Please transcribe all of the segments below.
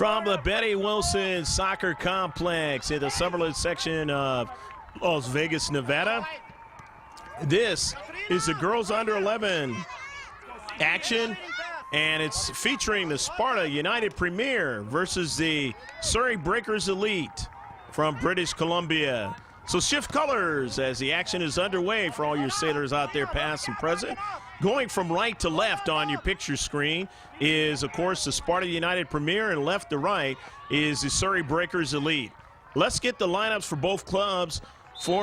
From the Betty Wilson Soccer Complex in the Summerlin section of Las Vegas, Nevada. This is the girls under 11 action, and it's featuring the Sparta United Premier versus the Surrey Breakers Elite from British Columbia. So shift colors as the action is underway for all your sailors out there past and present. Going from right to left on your picture screen is, of course, the Sparta United Premier, and left to right is the Surrey Breakers Elite. Let's get the lineups for both clubs.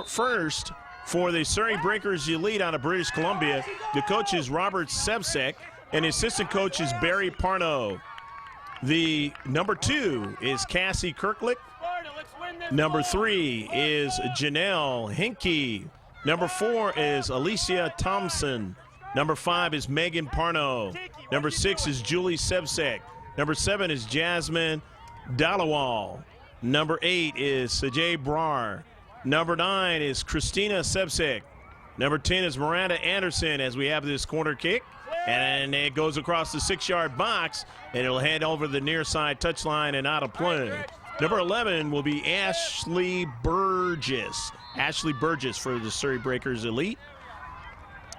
First, for the Surrey Breakers Elite out of British Columbia, the coach is Robert Sevcek, and the assistant coach is Barry Parno. The number 2 is Cassie Kirklick. Number 3 is Janelle Hinkie. Number 4 is Alicia Thompson. Number 5 is Megan Parno. Number 6 is Julie Sevcek. Number 7 is Jasmine Dalawal. Number 8 is Sajay Brar. Number 9 is Christina Sevcek. Number 10 is Miranda Anderson as we have this corner kick. And it goes across the 6-yard box, and it'll head over the near side touchline and out of play. Number 11 will be Ashley Burgess. Ashley Burgess for the Surrey Breakers Elite.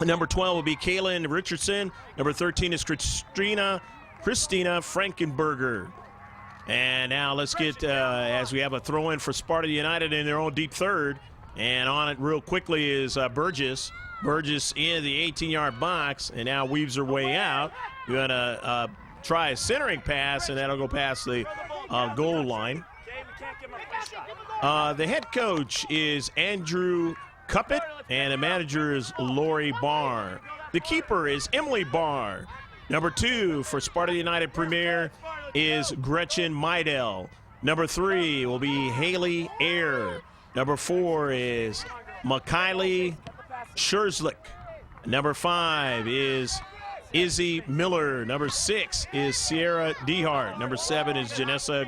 Number 12 will be Kaylin Richardson. Number 13 is Christina Frankenberger. And now let's get, as we have a throw-in for Sparta United in their own deep third. And on it real quickly is Burgess. Burgess in the 18-yard box, and now weaves her way out. Going to try a centering pass, and that'll go past the goal line. The head coach is Andrew Cuppett, and the manager is Lori Barr. The keeper is Emily Barr. Number 2 for Sparta United Premier is Gretchen Meidel. Number 3 will be Haley Ayer. Number 4 is Makaylee Scherzlick. Number 5 is Izzy Miller. Number 6 is Sierra Dehart. Number 7 is Janessa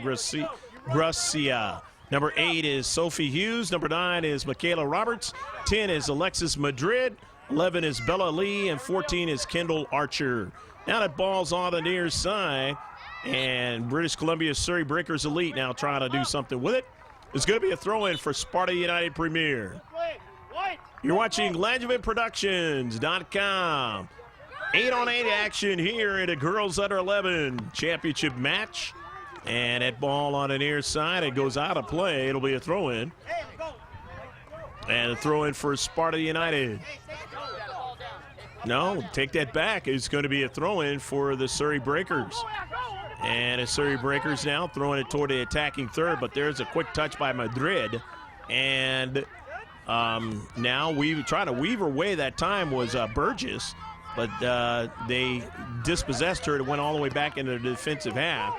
Gracia. Number 8 is Sophie Hughes. Number 9 is Michaela Roberts. 10 is Alexis Madrid. 11 is Bella Lee. And 14 is Kendall Archer. Now that ball's on the near side. And British Columbia Surrey Breakers Elite now trying to do something with it. It's going to be a throw-in for Sparta United Premier. You're watching LandUpInProductions.com. 8-on-8 action here in a girls under 11 championship match. And that ball on the near side, it goes out of play. It'll be a throw-in. And a throw-in for Sparta United. No, take that back. It's going to be a throw-in for the Surrey Breakers. And the Surrey Breakers now throwing it toward the attacking third, but there's a quick touch by Madrid. And now trying to weave her way that time was Burgess, but they dispossessed her. It went all the way back into the defensive half.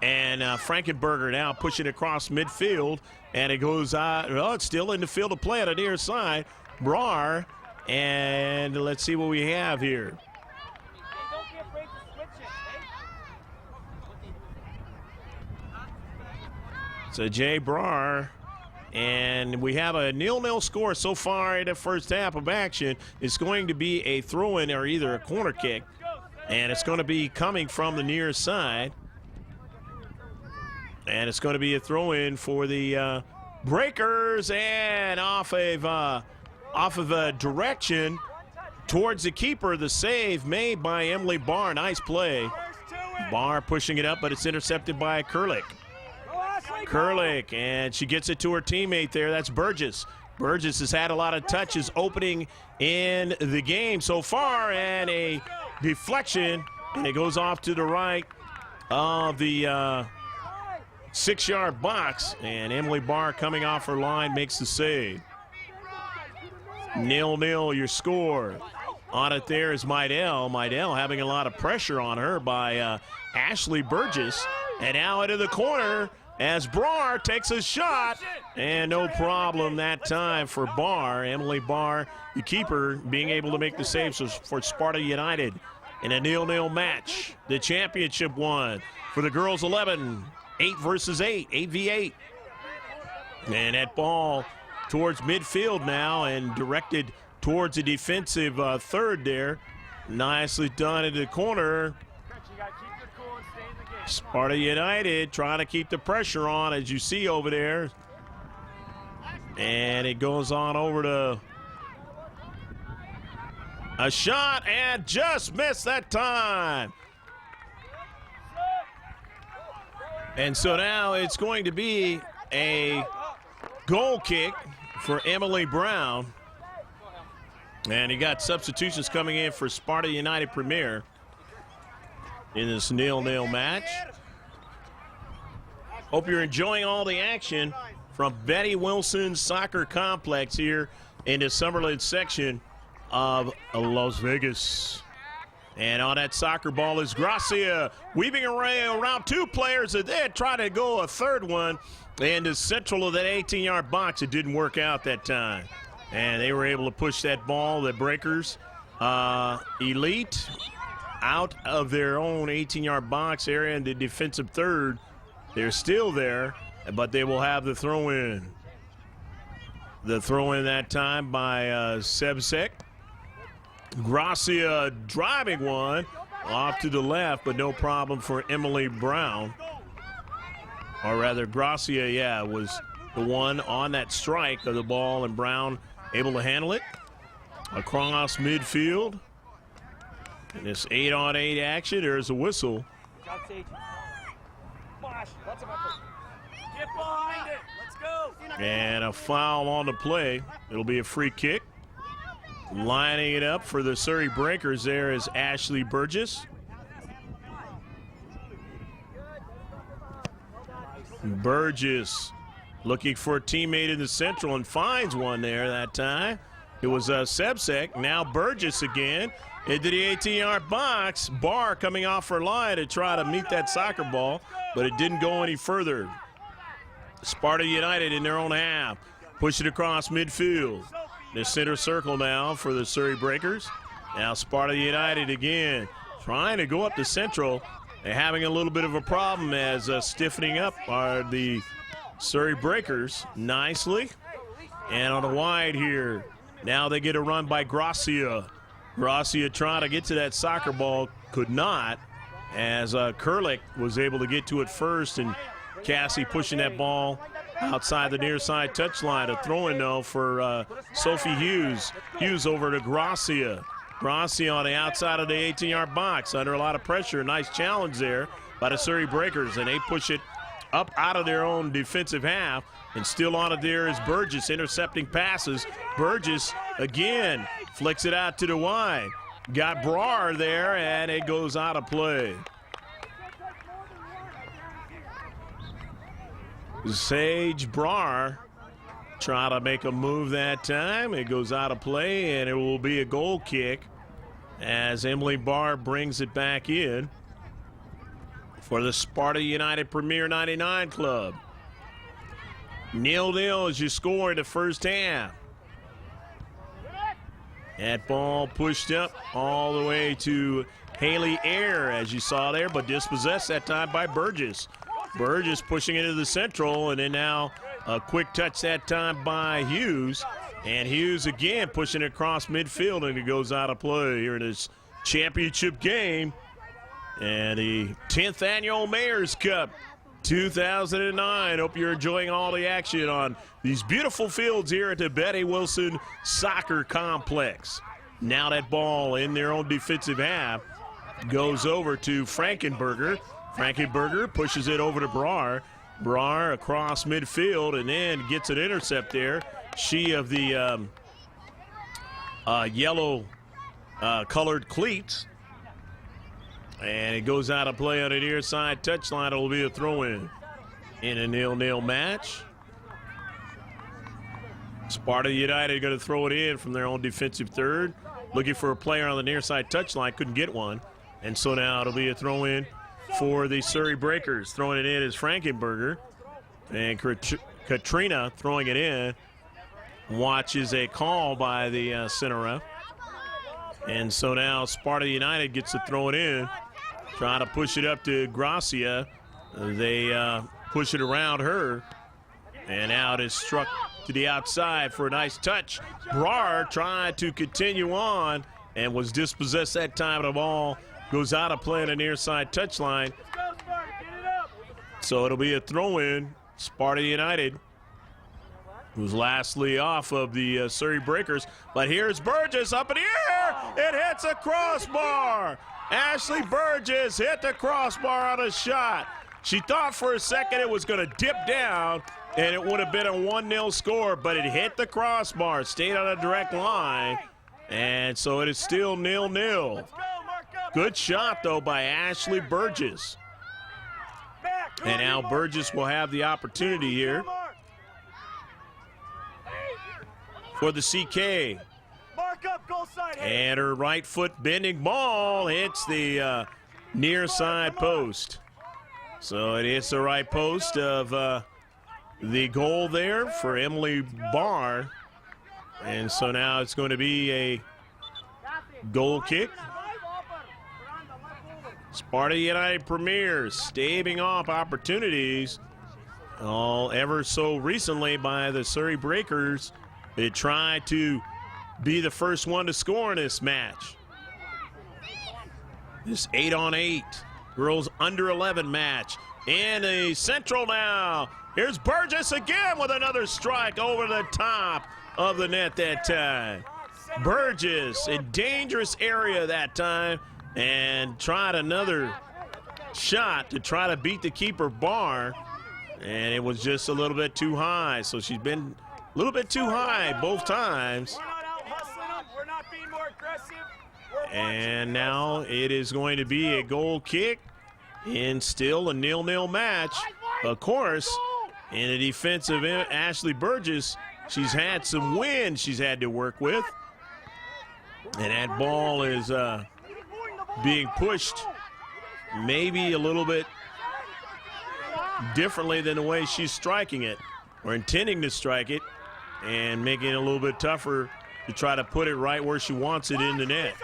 And Frankenberger now pushing across midfield, and it goes out. Well, it's still in the field of play on the near side. Brar, and let's see what we have here. So Jay Brar, and we have a 0-0 score so far in the first half of action. It's going to be a throw-in or either a corner kick, and it's going to be coming from the near side. And it's going to be a throw-in for the Breakers, and off of a direction towards the keeper. The save made by Emily Barr. Nice play. Barr pushing it up, but it's intercepted by Kurlick. And she gets it to her teammate there. That's Burgess. Burgess has had a lot of touches opening in the game so far, and a deflection, and it goes off to the right of the 6-yard box, and Emily Barr coming off her line makes the save. 0-0 your score. On it there is Meidel. Meidel having a lot of pressure on her by Ashley Burgess. And now into the corner as Barr takes a shot, and no problem that time for Barr. Emily Barr, the keeper, being able to make the saves for Sparta United in a 0-0 match. The championship one for the girls 11. 8 versus 8, 8v8. And that ball towards midfield now and directed towards the defensive third there. Nicely done into the corner. Sparta United trying to keep the pressure on, as you see over there. And it goes on over to a shot and just missed that time. And so now it's going to be a goal kick for Emily Brown. And you got substitutions coming in for Sparta United Premier in this 0-0 match. Hope you're enjoying all the action from Betty Wilson Soccer Complex here in the Summerlin section of Las Vegas. And on that soccer ball is Gracia, weaving around two players that they tried to go a third one in the central of that 18-yard box. It didn't work out that time. And they were able to push that ball, the Breakers, Elite, out of their own 18-yard box area in the defensive third. They're still there, but they will have the throw-in. The throw-in that time by Sebsek. Gracia driving one off to the left, but no problem for Emily Brown. Or rather, Gracia, was the one on that strike of the ball, and Brown able to handle it across midfield. In this 8-on-8 action, there's a whistle. And a foul on the play. It'll be a free kick. Lining it up for the Surrey Breakers there is Ashley Burgess. Burgess looking for a teammate in the central and finds one there that time. It was Sebsek. Now Burgess again into the 18-yard box. Barr coming off her line to try to meet that soccer ball, but it didn't go any further. Sparta United in their own half. Push it across midfield. The center circle now for the Surrey Breakers. Now Sparta United again trying to go up the central. They're having a little bit of a problem as stiffening up are the Surrey Breakers nicely. And on the wide here, now they get a run by Gracia. Gracia trying to get to that soccer ball, could not, as Kurlik was able to get to it first, and Cassie pushing that ball outside the near side touchline. A throw-in, though, for Sophie Hughes. Hughes over to Gracia. Gracia on the outside of the 18-yard box under a lot of pressure. Nice challenge there by the Surrey Breakers, and they push it up out of their own defensive half. And still on it there is Burgess intercepting passes. Burgess again flicks it out to the wide. Got Brar there, and it goes out of play. Sage Brar trying to make a move that time. It goes out of play, and it will be a goal kick as Emily Barr brings it back in for the Sparta United Premier 99 Club. 0-0 as you score in the first half. That ball pushed up all the way to Haley Ayer, as you saw there, but dispossessed that time by Burgess. Burgess pushing into the central, and then now a quick touch that time by Hughes. And Hughes again pushing it across midfield, and it goes out of play here in this championship game. And the 10th annual Mayor's Cup 2009. Hope you're enjoying all the action on these beautiful fields here at the Betty Wilson Soccer Complex. Now that ball in their own defensive half goes over to Frankenberger. Frankenberger pushes it over to Brar. Brar across midfield and then gets an intercept there. She of the yellow colored cleats. And it goes out of play on the near side touchline. It'll be a throw-in in a 0-0 match. Sparta United going to throw it in from their own defensive third. Looking for a player on the near side touchline. Couldn't get one. And so now it'll be a throw-in for the Surrey Breakers. Throwing it in is Frankenberger. And Katrina throwing it in. Watches a call by the center ref. And so now Sparta United gets to throw it in. Trying to push it up to Gracia. They push it around her. And now it is struck to the outside for a nice touch. Brar tried to continue on and was dispossessed that time. The ball goes out of play on the near side touchline. So it'll be a throw-in. Sparta United, who's lastly off of the Surrey Breakers. But here's Burgess up in the air. It hits a crossbar. Ashley Burgess hit the crossbar on a shot. She thought for a second it was going to dip down, and it would have been a 1-0 score, but it hit the crossbar, stayed on a direct line, and so it is still 0-0. Good shot, though, by Ashley Burgess. And now Burgess will have the opportunity here for the CK. And her right foot bending ball hits the near side post. So it hits the right post of the goal there for Emily Barr. And so now it's going to be a goal kick. Sparta United premieres, staving off opportunities all ever so recently by the Surrey Breakers. They tried to be the first one to score in this match. This 8-on-8 girls under 11 match. In the central now. Here's Burgess again with another strike over the top of the net that time. Burgess in dangerous area that time and tried another shot to try to beat the keeper Barr, and it was just a little bit too high. So she's been a little bit too high both times. We're not being more aggressive. And now it is going to be a goal kick in still a 0-0 match. Of course, in the defense of Ashley Burgess, she's had some wins she's had to work with. And that ball is being pushed maybe a little bit differently than the way she's striking it, or intending to strike it, and making it a little bit tougher to try to put it right where she wants it in the net.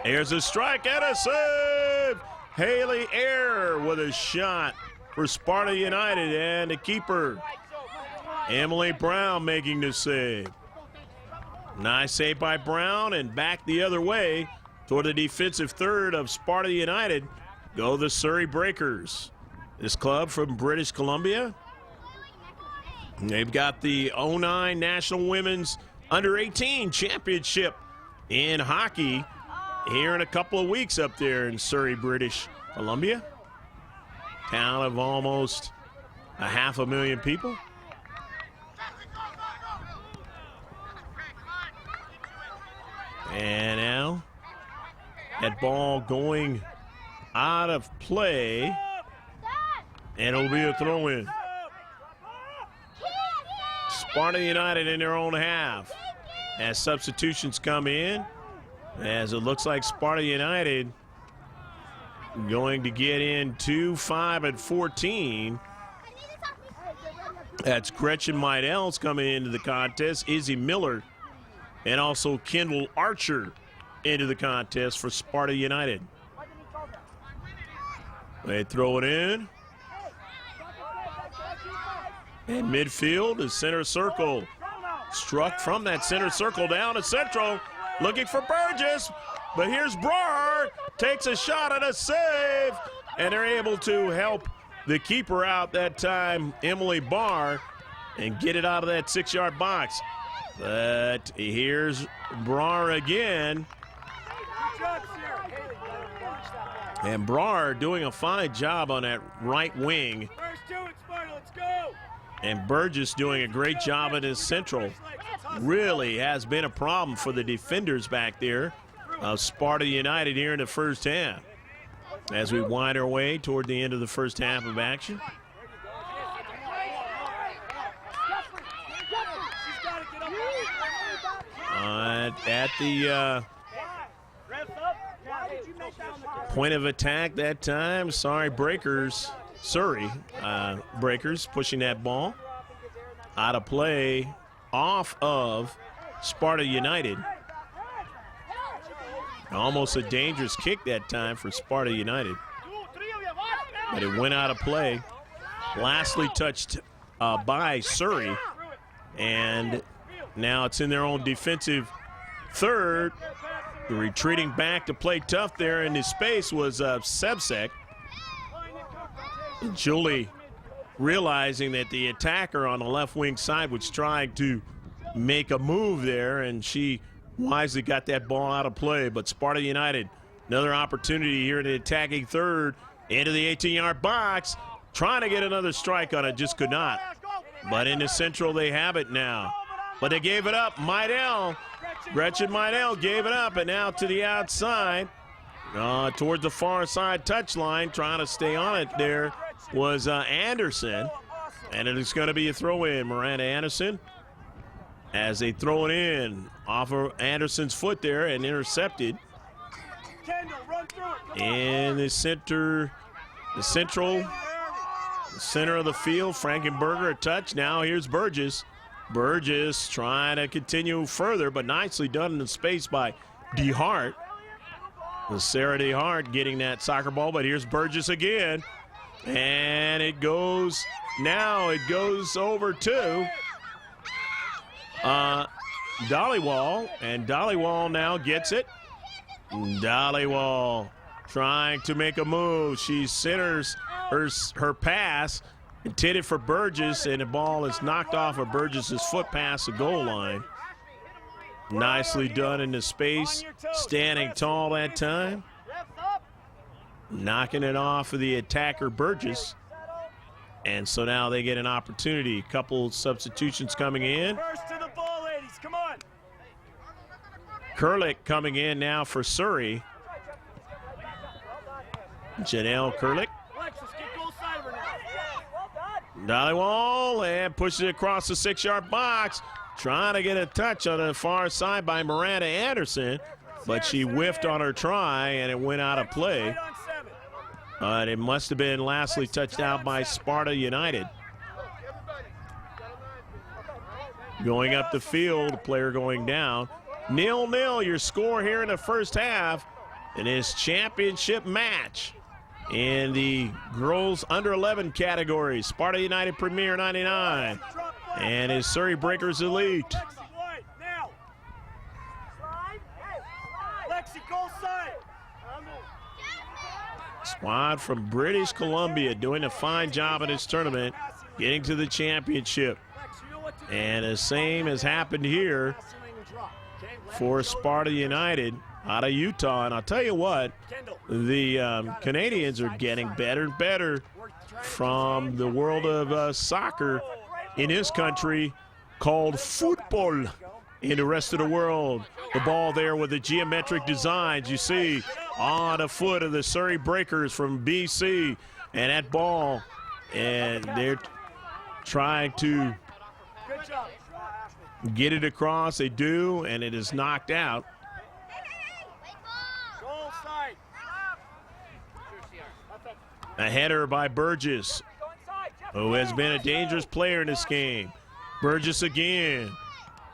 Here's a strike and a save. Haley Ayer with a shot for Sparta United, and the keeper, Emily Brown, making the save. Nice save by Brown, and back the other way toward the defensive third of Sparta United go the Surrey Breakers. This club from British Columbia. They've got the 09 National Women's Under-18 Championship in hockey here in a couple of weeks up there in Surrey, British Columbia. Town of almost 500,000 people. And now that ball going out of play, and it'll be a throw-in. Sparta United in their own half as substitutions come in, as it looks like Sparta United going to get in 2, 5, and 14. That's Gretchen Meidels coming into the contest, Izzy Miller, and also Kendall Archer into the contest for Sparta United. They throw it in. And midfield is center circle. Struck from that center circle down to central. Looking for Burgess. But here's Brar. Takes a shot at a save. And they're able to help the keeper out that time, Emily Barr, and get it out of that 6-yard box. But here's Brar again. And Brar doing a fine job on that right wing. And Burgess doing a great job at his central. Really has been a problem for the defenders back there of Sparta United here in the first half. As we wind our way toward the end of the first half of action. At the point of attack that time, Surrey Breakers pushing that ball out of play off of Sparta United. Almost a dangerous kick that time for Sparta United, but it went out of play. Lastly touched by Surrey, and now it's in their own defensive third, Retreating back to play tough there in his space was Sebsek. Julie realizing that the attacker on the left wing side was trying to make a move there, and she wisely got that ball out of play. But Sparta United, another opportunity here in the attacking third, into the 18-yard box, trying to get another strike on it, just could not. But in the central, they have it now. But they gave it up. Gretchen Meidel gave it up, and now to the outside, towards the far side touchline, trying to stay on it there was Anderson. And it is going to be a throw-in. Miranda Anderson, as they throw it in off of Anderson's foot there and intercepted. In the center of the field, Frankenberger a touch. Now here's Burgess. Burgess trying to continue further, but nicely done in the space by DeHart. Sarah DeHart getting that soccer ball, but here's Burgess again. And it goes over to Dollywall, and Dollywall now gets it. Dollywall trying to make a move. She centers her pass, intended for Burgess, and the ball is knocked off of Burgess's foot past the goal line. Nicely done in the space, standing tall that time. Knocking it off of the attacker, Burgess. And so now they get an opportunity. A couple substitutions coming in. First to the ball, ladies. Come on. Kurlick coming in now for Surrey. Janelle Kurlick. Dollywall, and pushes it across the 6-yard box. Trying to get a touch on the far side by Miranda Anderson, but she whiffed on her try, and it went out of play. It must have been lastly touched out by Sparta United. Going up the field, player going down. 0-0 your score here in the first half in this championship match in the girls under 11 category. Sparta United Premier 99 and his Surrey Breakers Elite. Squad from British Columbia doing a fine job in this tournament, getting to the championship. And the same has happened here for Sparta United out of Utah. And I'll tell you what, the Canadians are getting better and better from the world of soccer in this country called football in the rest of the world. The ball there with the geometric designs you see on the foot of the Surrey Breakers from BC. And that ball, and they're trying to get it across. They do, and it is knocked out. A header by Burgess, who has been a dangerous player in this game. Burgess again.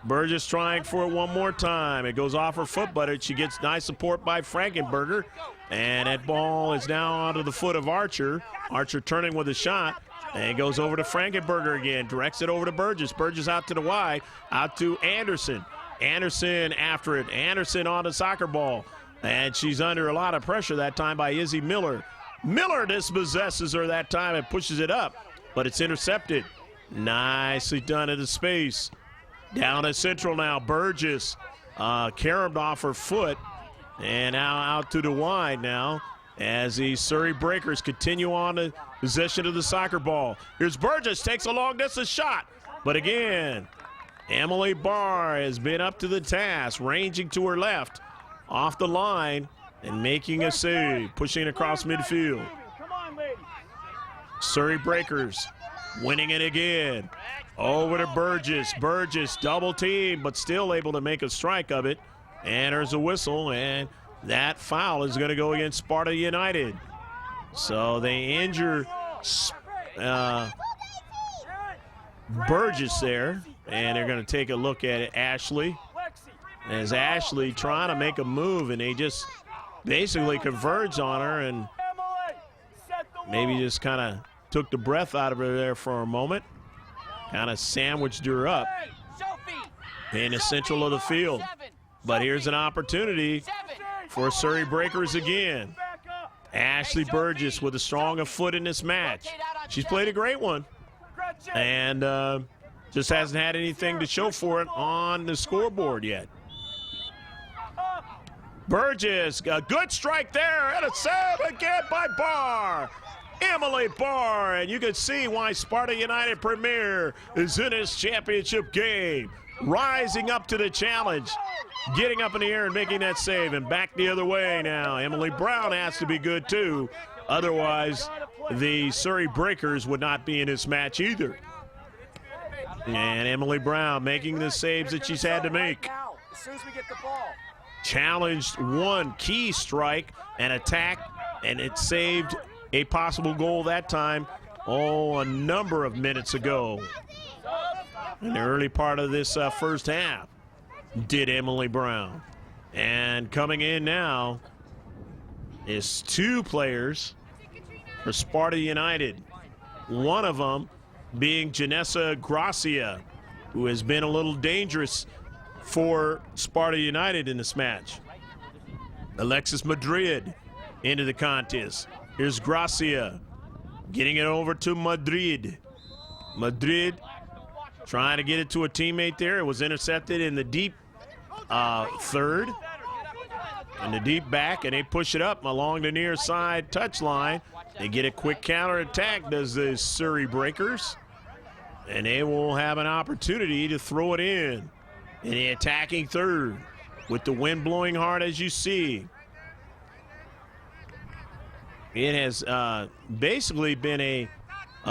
Burgess trying for it one more time. It goes off her foot, but she gets nice support by Frankenberger. And that ball is now onto the foot of Archer. Archer turning with a shot. And it goes over to Frankenberger again. Directs it over to Burgess. Burgess out to the wide. Out to Anderson. Anderson after it. Anderson on the soccer ball. And she's under a lot of pressure that time by Izzy Miller. Miller dispossesses her that time and pushes it up. But it's intercepted. Nicely done in the space. Down at central now, Burgess caromed off her foot, and now out to the wide now as the Surrey Breakers continue on the possession of the soccer ball. Here's Burgess, takes a long distance shot, but again, Emily Barr has been up to the task, ranging to her left, off the line, and making a save, pushing across midfield. Surrey Breakers winning it again. Over to Burgess. Burgess double team, but still able to make a strike of it. And there's a whistle, and that foul is going to go against Sparta United. So they injure Burgess there, and they're going to take a look at it. Ashley. As Ashley trying to make a move, and they just basically converged on her and maybe just kind of took the breath out of her there for a moment. Kind of sandwiched her up in the central of the field. But here's an opportunity for Surrey Breakers again. Ashley Burgess with a stronger foot in this match. She's played a great one. And just hasn't had anything to show for it on the scoreboard yet. Burgess, a good strike there, and a save again by Barr. Emily Barr, and you can see why Sparta United Premier is in his championship game. Rising up to the challenge, getting up in the air and making that save, and back the other way now. Emily Brown has to be good too. Otherwise, the Surrey Breakers would not be in this match either. And Emily Brown making the saves that she's had to make. Challenged one key strike and attack, and it saved a possible goal that time, a number of minutes ago. In the early part of this first half, did Emily Brown. And coming in now is two players for Sparta United. One of them being Janessa Gracia, who has been a little dangerous for Sparta United in this match. Alexis Madrid into the contest. Here's Gracia getting it over to Madrid. Madrid trying to get it to a teammate there. It was intercepted in the deep third, in the deep back, and they push it up along the near side touchline. They get a quick counterattack, does the Surrey Breakers, and they will have an opportunity to throw it in the attacking third with the wind blowing hard as you see. It has basically been a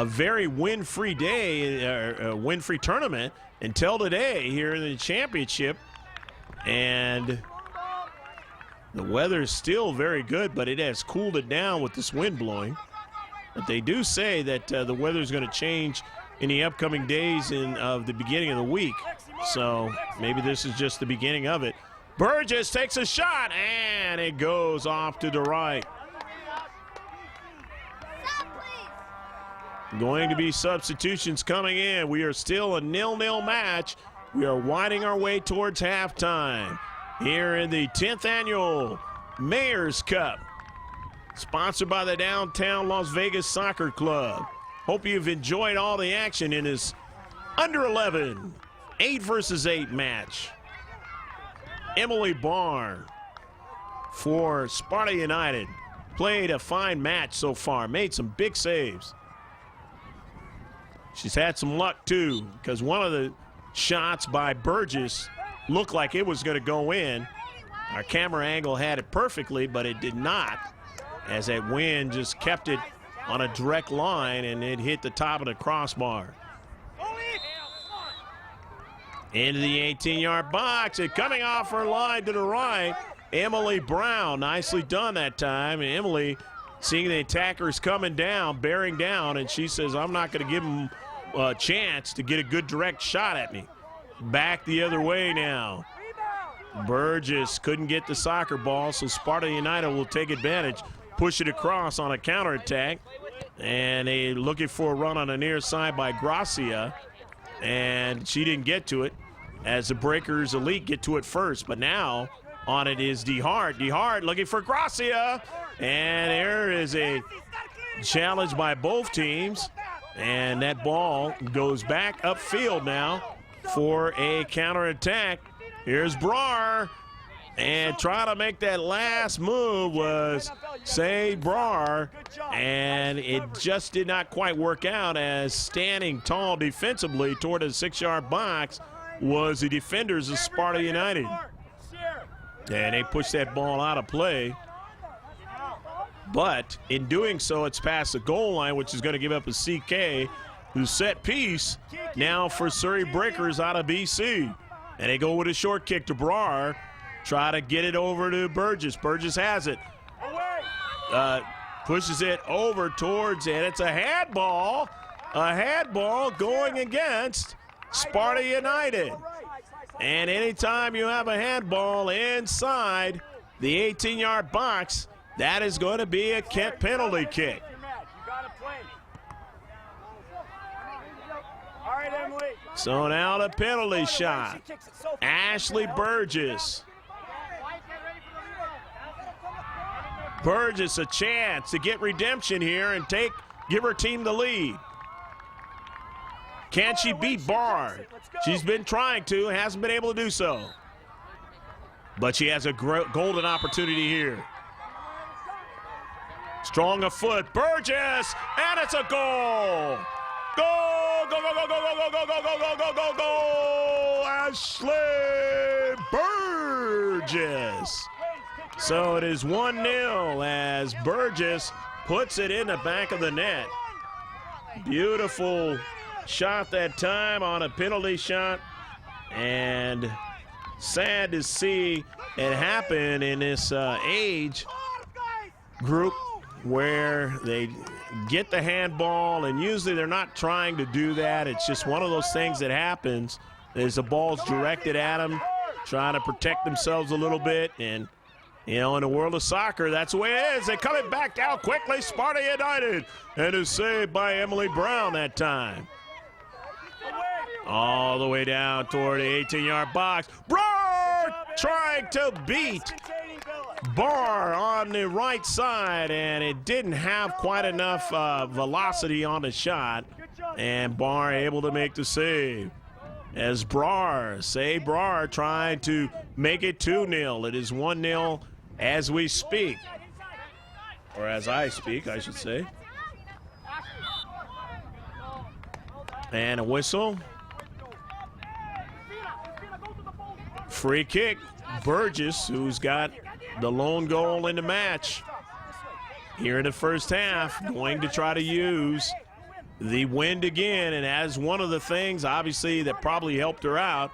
very win-free day, a win-free tournament until today here in the championship. And the weather is still very good, but it has cooled it down with this wind blowing. But they do say that the weather is going to change in the upcoming days of the beginning of the week. So maybe this is just the beginning of it. Burgess takes a shot, and it goes off to the right. Going to be substitutions coming in. We are still a 0-0 match. We are winding our way towards halftime here in the 10th annual Mayor's Cup, sponsored by the Downtown Las Vegas Soccer Club. Hope you've enjoyed all the action in this under 11 8 versus 8 match. Emily Barr for Sparta United played a fine match so far, made some big saves. She's had some luck too, because one of the shots by Burgess looked like it was going to go in. Our camera angle had it perfectly, but it did not, as that wind just kept it on a direct line and it hit the top of the crossbar. Into the 18-yard box, and coming off her line to the right, Emily Brown. Nicely done that time. And Emily, seeing the attackers coming down, bearing down, and she says, I'm not going to give them a chance to get a good direct shot at me. Back the other way now. Burgess couldn't get the soccer ball, so Sparta United will take advantage, push it across on a counterattack, and they looking for a run on the near side by Gracia, and she didn't get to it as the Breakers Elite get to it first. But now on it is DeHart. DeHart looking for Gracia, and there is a challenge by both teams, and that ball goes back upfield now for a counterattack. Here's Brar, and trying to make that last move was Say Brar, and it just did not quite work out, as standing tall defensively toward the 6-yard box was the defenders of Sparta United. And they pushed that ball out of play. But in doing so, it's past the goal line, which is going to give up a CK, who's set piece now for Surrey Breakers out of BC. And they go with a short kick to Brar. Try to get it over to Burgess. Burgess has it. Pushes it over towards it. It's a handball. A handball going against Sparta United. And anytime you have a handball inside the 18-yard box, that is going to be a penalty kick. So now the penalty shot. Ashley Burgess Burgess a chance to get redemption here and give her team the lead. Can she beat Barr? She's been trying to, hasn't been able to do so. But she has a golden opportunity here. Strong of foot, Burgess, and it's a goal! Goal! Go, go, go, go, go, go, go, go, go, go, go, go! Ashley Burgess. So it is 1-0 as Burgess puts it in the back of the net. Beautiful shot that time on a penalty shot. And sad to see it happen in this age group where they get the handball, and usually they're not trying to do that. It's just one of those things that happens as the ball's directed at them, trying to protect themselves a little bit. And, you know, in the world of soccer, that's the way it is. They come it back down quickly, Sparta United, and is saved by Emily Brown that time. All the way down toward the 18-yard box. Barr trying to beat Barr on the right side, and it didn't have quite enough velocity on the shot, and Barr able to make the save. As Barr trying to make it 2-0. It is 1-0 as we speak, or as I speak, I should say. And a whistle. Free kick. Burgess, who's got the lone goal in the match here in the first half, going to try to use the wind again. And as one of the things, obviously, that probably helped her out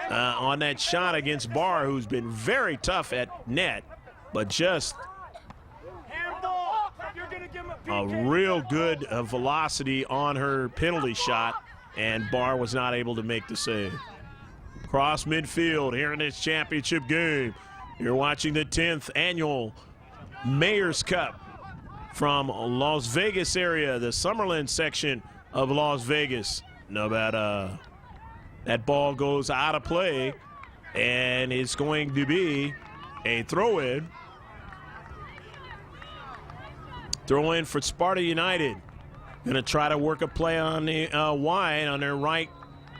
on that shot against Barr, who's been very tough at net, but just a real good velocity on her penalty shot, and Barr was not able to make the save. Cross midfield here in this championship game. You're watching the 10th annual Mayor's Cup from Las Vegas area, the Summerlin section of Las Vegas. Nevada. That ball goes out of play, and it's going to be a throw-in. Throw-in for Sparta United. Going to try to work a play on the wide on their right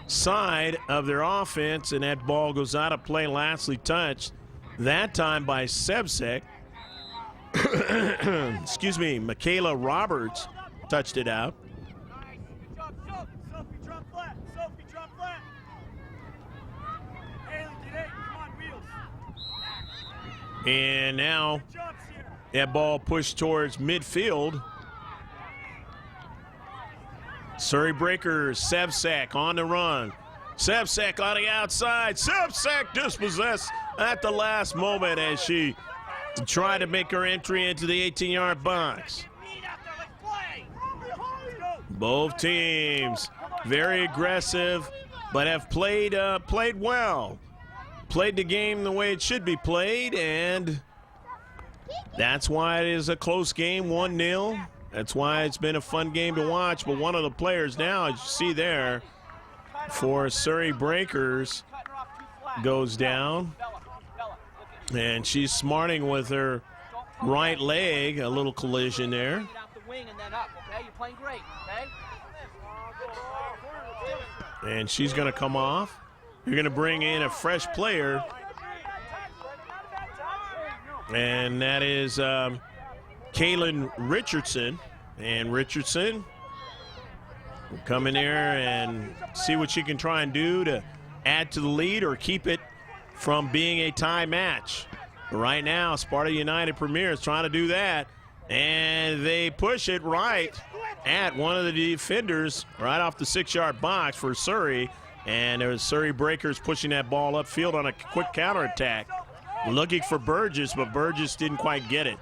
side of their offense, and that ball goes out of play. Lastly touched that time by Sebsek. Excuse me, Michaela Roberts touched it out. And now that ball pushed towards midfield. Surrey Breakers, Sebsek on the run. Sebsek on the outside. Sebsek dispossessed at the last moment as she tried to make her entry into the 18-yard box. Both teams very aggressive, but have played well. Played the game the way it should be played, and that's why it is a close game, 1-0. That's why it's been a fun game to watch. But one of the players now, as you see there, for Surrey Breakers, goes down. And she's smarting with her right leg, a little collision there. And she's going to come off. You're going to bring in a fresh player. And that is Kaylin Richardson. And Richardson will come in there and see what she can try and do to add to the lead or keep it from being a tie match. Right now, Sparta United Premier is trying to do that, and they push it right at one of the defenders right off the 6-yard box for Surrey, and there's Surrey Breakers pushing that ball upfield on a quick counterattack, looking for Burgess, but Burgess didn't quite get it.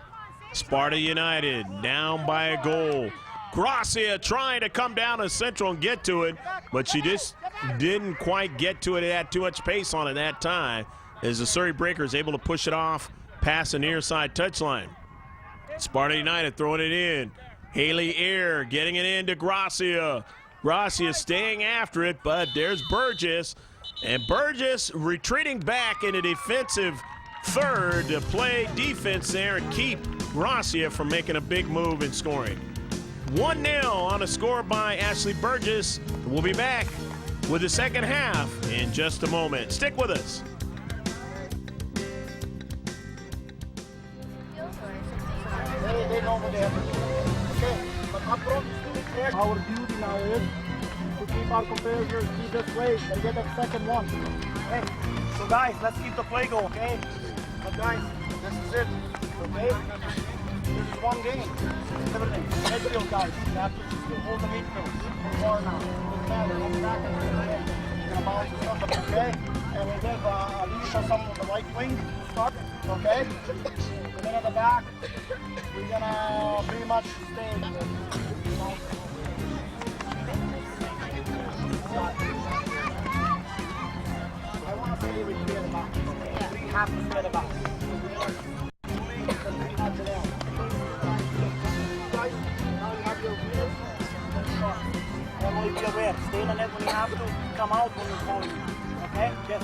Sparta United down by a goal. Gracia trying to come down to central and get to it, but she just didn't quite get to it. It had too much pace on it that time as the Surrey Breakers able to push it off past the near side touchline. Sparta United throwing it in. Haley Eyre getting it into Gracia. Gracia staying after it, but there's Burgess. And Burgess retreating back in a defensive third to play defense there and keep Gracia for making a big move in scoring. 1-0 on a score by Ashley Burgess. We'll be back with the second half in just a moment. Stick with us. They know what they have to do. Okay, but up front, our duty now is to keep our composure, keep it play, and get that second one. Okay, so guys, let's keep the play going, okay? But guys, this is it, okay? This is one game. Everything. Midfield, guys. You have to still hold the midfield. Far now. Doesn't matter. Come back and get it in. You're going to bounce it up, okay? And we'll give a lead for some of the right wing to start, okay? And then at the back, we're going to pretty much stay. I want to say we clear the box. We have to clear the box. Emily, be aware. Stay in the net when you have to. Come out when you're calling you. Okay? Yes.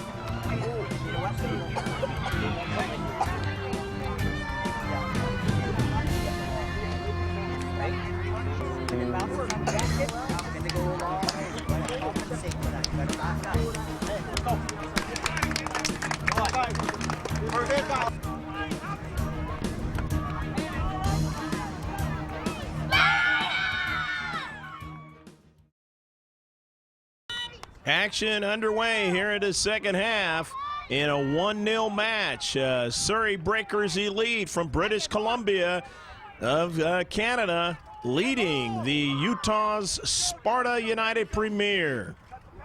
Action underway here in the second half in a 1-0 match. Surrey Breakers Elite from British Columbia of Canada leading the Utah's Sparta United Premier.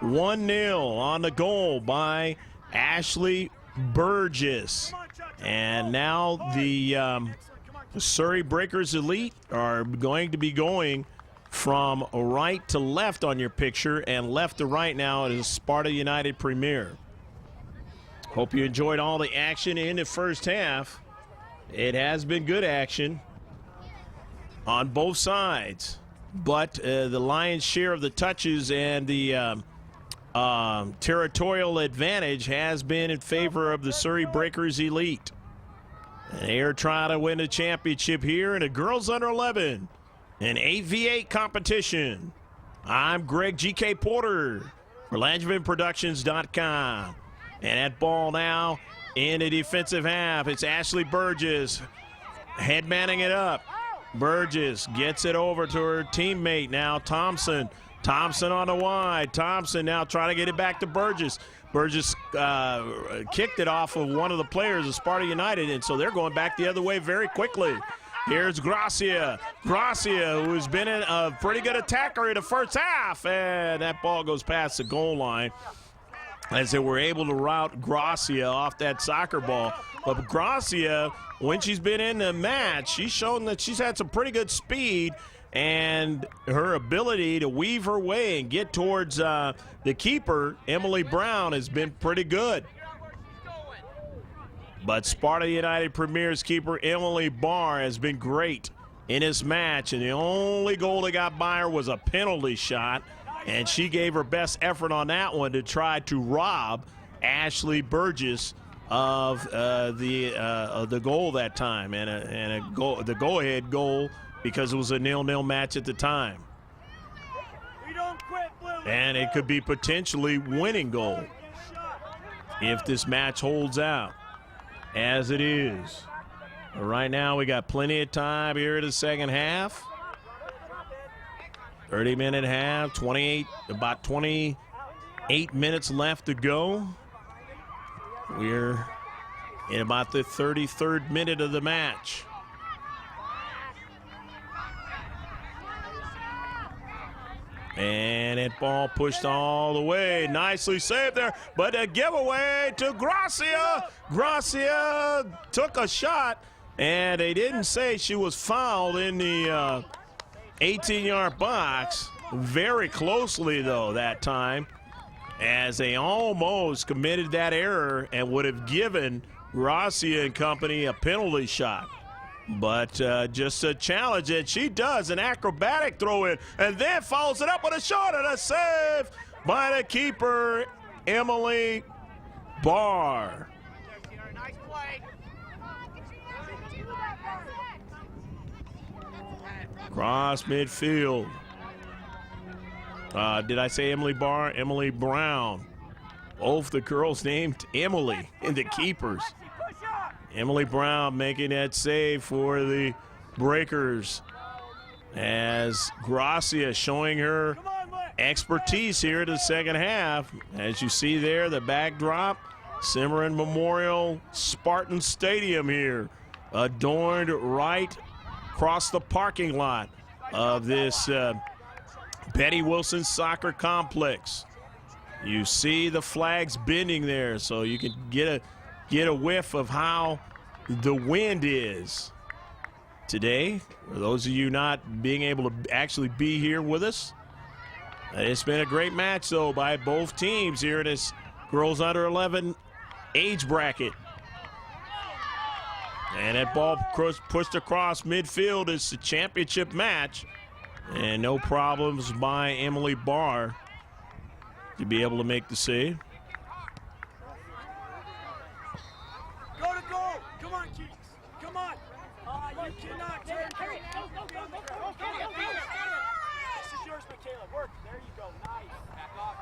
1-0 on the goal by Ashley Burgess. And now the Surrey Breakers Elite are going to be going from right to left on your picture, and left to right now it is Sparta United Premier. Hope you enjoyed all the action in the first half. It has been good action on both sides, but the lion's share of the touches and the territorial advantage has been in favor of the Surrey Breakers Elite. And they are trying to win the championship here in a girls under 11. An 8v8 competition. I'm Greg G.K. Porter for LangevinProductions.com. And that ball now in the defensive half. It's Ashley Burgess headmanning it up. Burgess gets it over to her teammate now, Thompson. Thompson on the wide. Thompson now trying to get it back to Burgess. Burgess kicked it off of one of the players of Sparta United, and so they're going back the other way very quickly. Here's Gracia. Gracia, who's been a pretty good attacker in the first half. And that ball goes past the goal line as they were able to rout Gracia off that soccer ball. But Gracia, when she's been in the match, she's shown that she's had some pretty good speed, and her ability to weave her way and get towards the keeper, Emily Brown, has been pretty good. But Sparta United Premier's keeper, Emily Barr, has been great in this match, and the only goal that got by her was a penalty shot, and she gave her best effort on that one to try to rob Ashley Burgess of the goal that time, and the go-ahead goal, because it was a 0-0 match at the time. And it could be potentially winning goal if this match holds out, as it is. Right now we got plenty of time here in the second half. 30-minute half, about 28 minutes left to go. We're in about the 33rd minute of the match. And that ball pushed all the way. Nicely saved there, but a giveaway to Gracia. Gracia took a shot, and they didn't say she was fouled in the 18-yard box. Very closely, though, that time, as they almost committed that error and would have given Gracia and company a penalty shot. But just a challenge, and she does an acrobatic throw in, and then follows it up with a shot and a save by the keeper, Emily Barr. Nice play. Cross midfield. Did I say Emily Barr? Emily Brown. Both the girls named Emily in the keepers. Emily Brown making that save for the Breakers, as Gracia showing her expertise here in the second half. As you see there, the backdrop, Cimarron Memorial Spartan Stadium here, adorned right across the parking lot of this Betty Wilson Soccer Complex. You see the flags bending there, so you can get a whiff of how the wind is today. For those of you not being able to actually be here with us, it's been a great match, though, by both teams here in this girls under 11 age bracket. And that ball pushed across midfield. It's the championship match, and no problems by Emily Barr to be able to make the save. Go to goal. Come on, Keeks. Come on. You cannot turn. This is yours, Michaela. Work. There you go. Nice. Back off.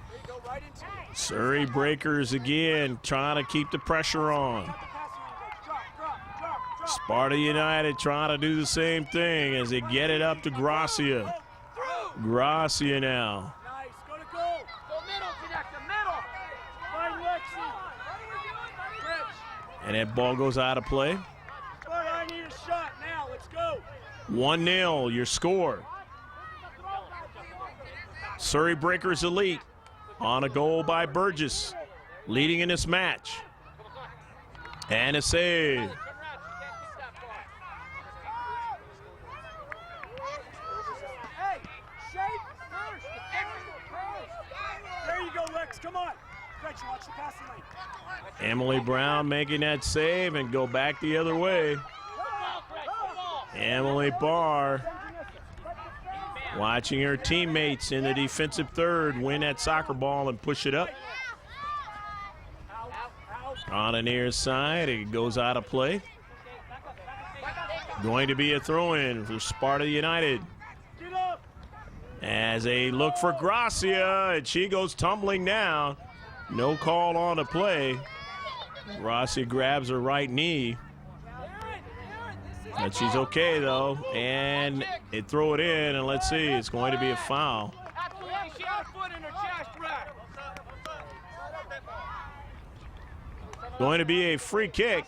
There you go. Right into it. Surrey Breakers again trying to keep the pressure on. Sparta United trying to do the same thing as they get it up to Gracia. Gracia now. Nice. Go to goal. Go middle, connect the middle. Find Lexi. Rich. And that ball goes out of play. Sparta, I need a shot now. Let's go. 1-0, your score. Surrey Breakers Elite on a goal by Burgess, leading in this match. And a save. There you go, Lex. Come on. Rich, watch the passing lane. Emily Brown making that save and go back the other way. Emily Barr watching her teammates in the defensive third win that soccer ball and push it up. On the near side, it goes out of play. Going to be a throw-in for Sparta United. As they look for Gracia, and she goes tumbling down. No call on the play. Gracia grabs her right knee. But she's okay, though. And they throw it in, and let's see, it's going to be a foul. Going to be a free kick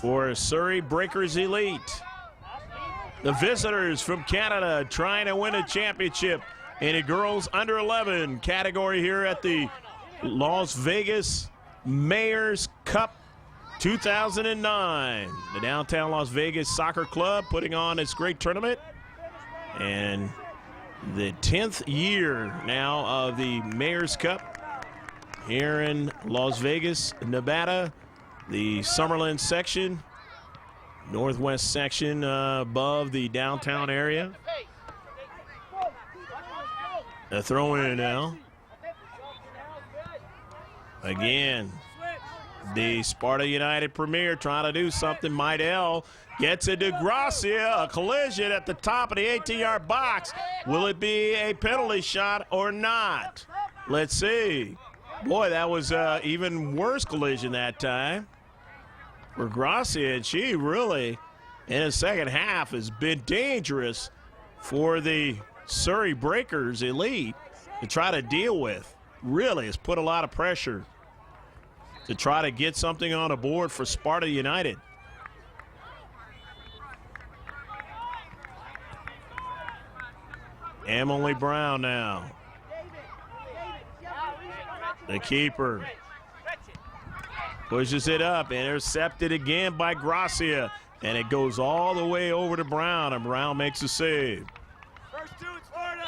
for Surrey Breakers Elite. The visitors from Canada trying to win a championship in a girls under 11 category here at the Las Vegas Mayor's Cup 2009. The Downtown Las Vegas Soccer Club putting on this great tournament. And the 10th year now of the Mayor's Cup here in Las Vegas, Nevada. The Summerlin section, northwest section above the downtown area. A throw in now. Again, the Sparta United Premier trying to do something. Maidel gets it to Gracia. A collision at the top of the 18-yard box. Will it be a penalty shot or not? Let's see. Boy, that was even worse collision that time for Gracia. And she really, in the second half, has been dangerous for the Surrey Breakers Elite to try to deal with. Really has put a lot of pressure to try to get something on the board for Sparta United. Emily Brown now. The keeper pushes it up, intercepted again by Gracia, and it goes all the way over to Brown, and Brown makes a save. First two, Sparta.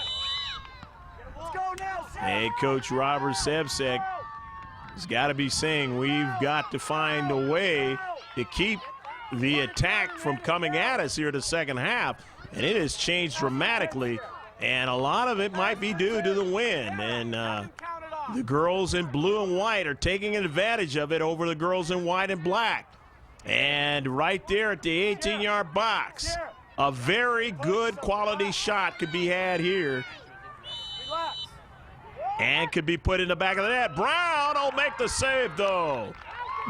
Let's go now, Seb. Head coach Robert Sebsek has got to be saying we've got to find a way to keep the attack from coming at us here in the second half, and it has changed dramatically, and a lot of it might be due to the wind, and the girls in blue and white are taking advantage of it over the girls in white and black. And right there at the 18-yard box, a very good quality shot could be had here. And could be put in the back of the net. Brown will make the save, though.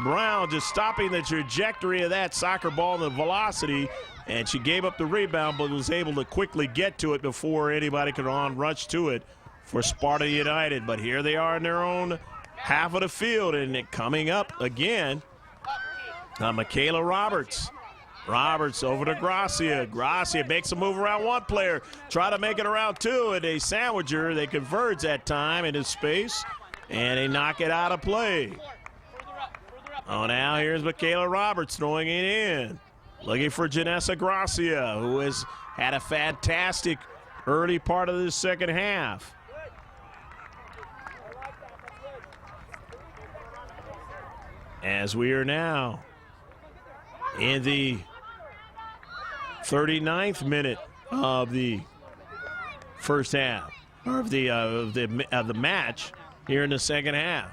Brown just stopping the trajectory of that soccer ball and the velocity. And she gave up the rebound, but was able to quickly get to it before anybody could rush to it for Sparta United. But here they are in their own half of the field, and it coming up again. Michaela Roberts. Roberts over to Gracia. Gracia makes a move around one player. Try to make it around two, and they sandwich her. They converge that time into space, and they knock it out of play. Oh, now here's Michaela Roberts throwing it in. Looking for Janessa Gracia, who has had a fantastic early part of the second half. As we are now in the 39th minute of the first half, or of the match here in the second half.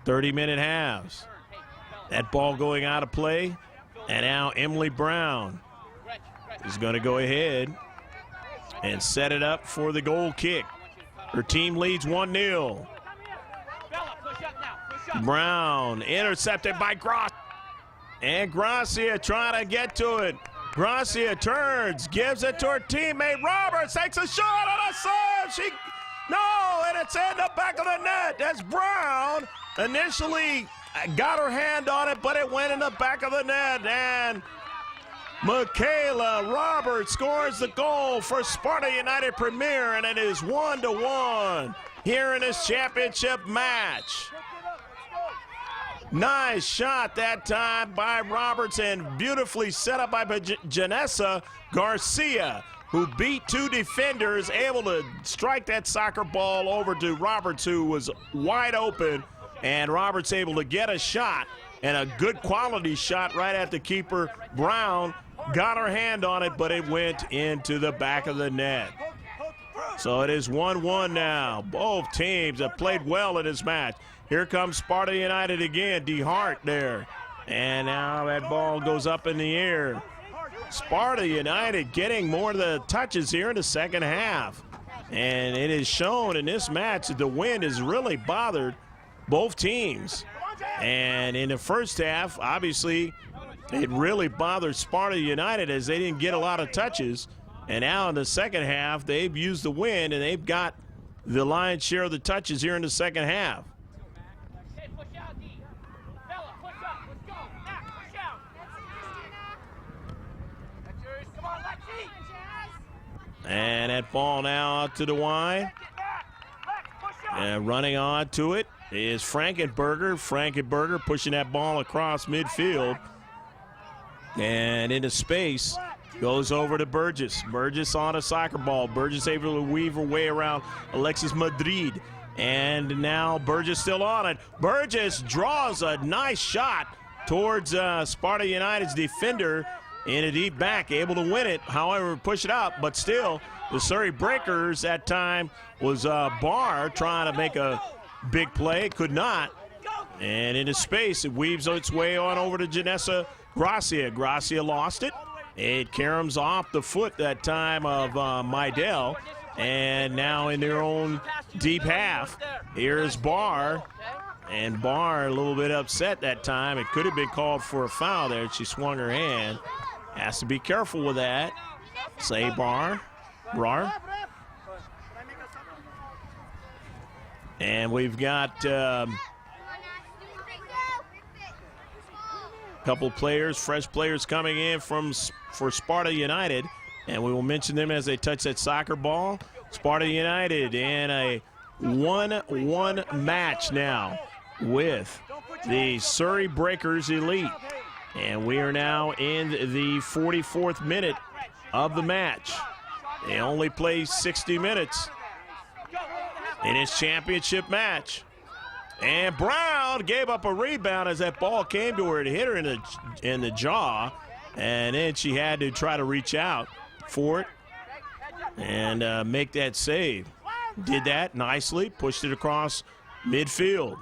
30-minute halves. That ball going out of play, and now Emily Brown is going to go ahead and set it up for the goal kick. Her team leads 1-0. Brown intercepted by Gracia. And Gracia trying to get to it. Gracia turns, gives it to her teammate. Roberts takes a shot on a save. And it's in the back of the net. That's Brown. Initially got her hand on it, but it went in the back of the net. And Michaela Roberts scores the goal for Sparta United Premier, and it is 1-1 here in this championship match. Nice shot that time by Roberts, and beautifully set up by Janessa Garcia, who beat two defenders, able to strike that soccer ball over to Roberts, who was wide open, and Roberts able to get a shot, and a good quality shot right at the keeper. Brown got her hand on it, but it went into the back of the net. So it is 1-1 now. Both teams have played well in this match. Here comes Sparta United again. DeHart there. And now that ball goes up in the air. Sparta United getting more of the touches here in the second half. And it is shown in this match that the wind has really bothered both teams. And in the first half, obviously, it really bothered Sparta United as they didn't get a lot of touches. And now in the second half, they've used the wind, and they've got the lion's share of the touches here in the second half. And that ball now out to the wide. And running on to it is Frankenberger. Frankenberger pushing that ball across midfield. And into space goes over to Burgess. Burgess on a soccer ball. Burgess able to weave her way around Alexis Madrid. And now Burgess still on it. Burgess draws a nice shot towards Sparta United's defender in a deep back, able to win it, however, push it out, but still, the Surrey Breakers that time was Barr trying to make a big play, could not. And into space, it weaves its way on over to Janessa Gracia. Gracia lost it. It caroms off the foot that time of Mydell. And now in their own deep half, here's Barr. And Barr a little bit upset that time. It could have been called for a foul there. She swung her hand. Has to be careful with that. Say Barr. And we've got a couple players, fresh players coming in for Sparta United. And we will mention them as they touch that soccer ball. Sparta United in a 1-1 match now with the Surrey Breakers Elite. And we are now in the 44th minute of the match. They only play 60 minutes in this championship match. And Brown gave up a rebound as that ball came to her. It hit her in the jaw. And then she had to try to reach out for it and make that save. Did that nicely, pushed it across midfield.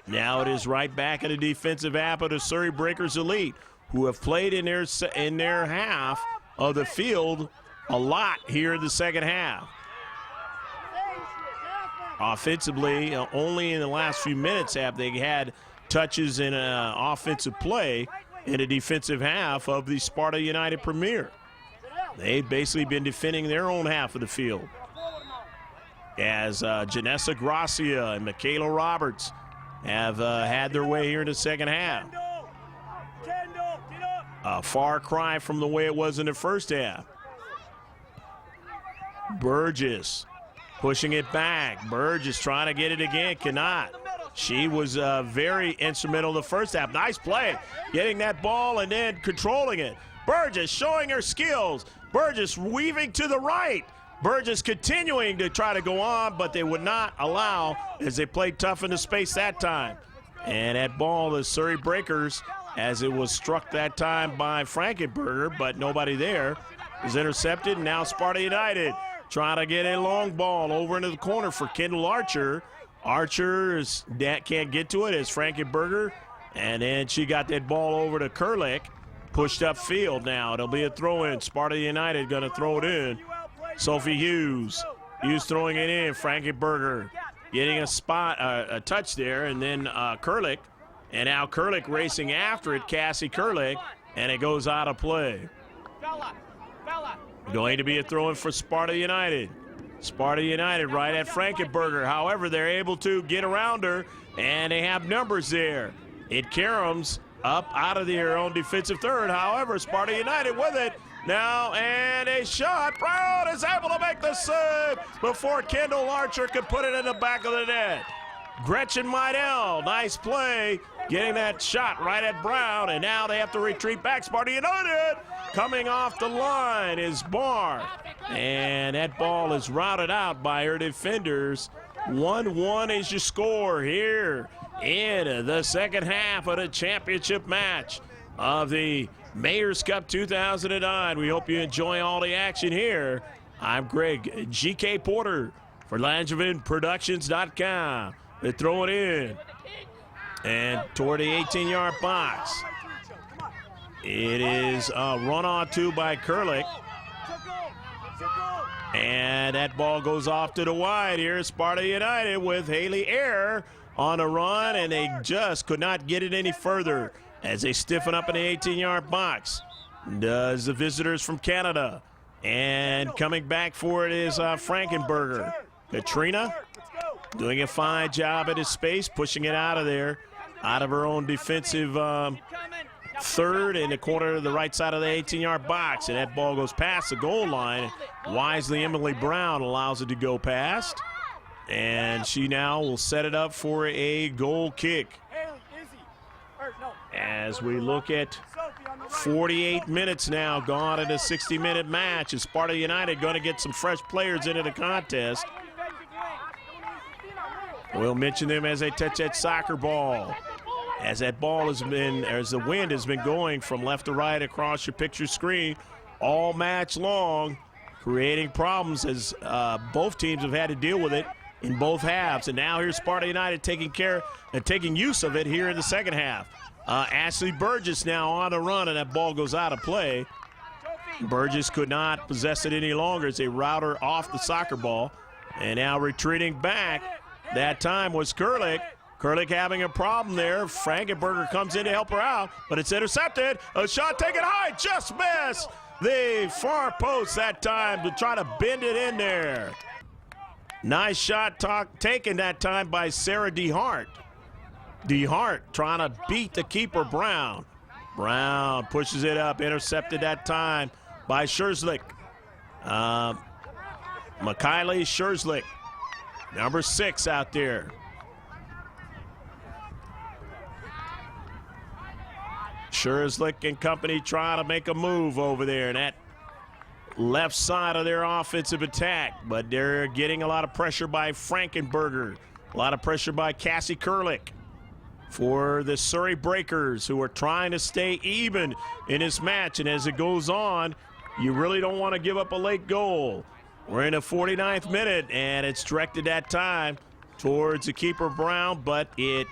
Now it is right back in the defensive half of the Surrey Breakers Elite, who have played in their half of the field a lot here in the second half. Offensively, only in the last few minutes have they had touches in offensive play in the defensive half of the Sparta United Premier. They've basically been defending their own half of the field, as Janessa Gracia and Michaela Roberts have had their way here in the second half. A far cry from the way it was in the first half. Burgess pushing it back. Burgess trying to get it again, cannot. She was very instrumental in the first half. Nice play, getting that ball and then controlling it. Burgess showing her skills. Burgess weaving to the right. Burgess continuing to try to go on, but they would not allow as they played tough in the space that time. And that ball, the Surrey Breakers, as it was struck that time by Frankenberger, but nobody there, is intercepted. And now Sparta United trying to get a long ball over into the corner for Kendall Archer. Archer can't get to it as Frankenberger, and then she got that ball over to Kurlick. Pushed up field now. It'll be a throw-in. Sparta United going to throw it in. Sophie Hughes. Hughes throwing it in. Frankenberger getting a touch there, and then Kurlick. And now Kurlick racing after it, Cassie Kurlick, and it goes out of play. Going to be a throw-in for Sparta United. Sparta United right at Frankenberger. However, they're able to get around her, and they have numbers there. It caroms up out of their own defensive third. However, Sparta United with it now, and a shot. Brown is able to make the save before Kendall Archer can put it in the back of the net. Gretchen Meidel, nice play, getting that shot right at Brown, and now they have to retreat back. Sparta United coming off the line is Barr, and that ball is routed out by her defenders. 1-1 is your score here in the second half of the championship match of the Mayor's Cup 2009. We hope you enjoy all the action here. I'm Greg G.K. Porter for LangevinProductions.com. They throw it in and toward the 18-yard box. It is run on to by Kurlick. And that ball goes off to the wide here. Sparta United with Haley Ayer on a run, and they just could not get it any further as they stiffen up in the 18-yard box. Does the visitors from Canada. And coming back for it is Frankenberger. Katrina doing a fine job at his space, pushing it out of there, out of her own defensive third in the corner of the right side of the 18-yard box. And that ball goes past the goal line. Wisely, Emily Brown allows it to go past. And she now will set it up for a goal kick. As we look at 48 minutes now gone in a 60-minute match, is Sparta United going to get some fresh players into the contest? We'll mention them as they touch that soccer ball. As that ball has been, as the wind has been going from left to right across your picture screen all match long, creating problems as both teams have had to deal with it in both halves. And now here's Sparta United taking use of it here in the second half. Ashley Burgess now on the run, and that ball goes out of play. Burgess could not possess it any longer as they route her off the soccer ball. And now retreating back, that time was Kurlick. Kurlick having a problem there. Frankenberger comes in to help her out, but it's intercepted. A shot taken high, just missed the far post that time to try to bend it in there. Nice shot taken that time by Sarah DeHart. DeHart trying to beat the keeper, Brown. Brown pushes it up, intercepted that time by Scherzlick. Mikhaili Scherzlick, number 6 out there. Scherzlick and company trying to make a move over there in that left side of their offensive attack, but they're getting a lot of pressure by Frankenberger, a lot of pressure by Cassie Kurlick for the Surrey Breakers, who are trying to stay even in this match. And as it goes on, you really don't want to give up a late goal. We're in the 49th minute, and it's directed that time towards the keeper Brown, but it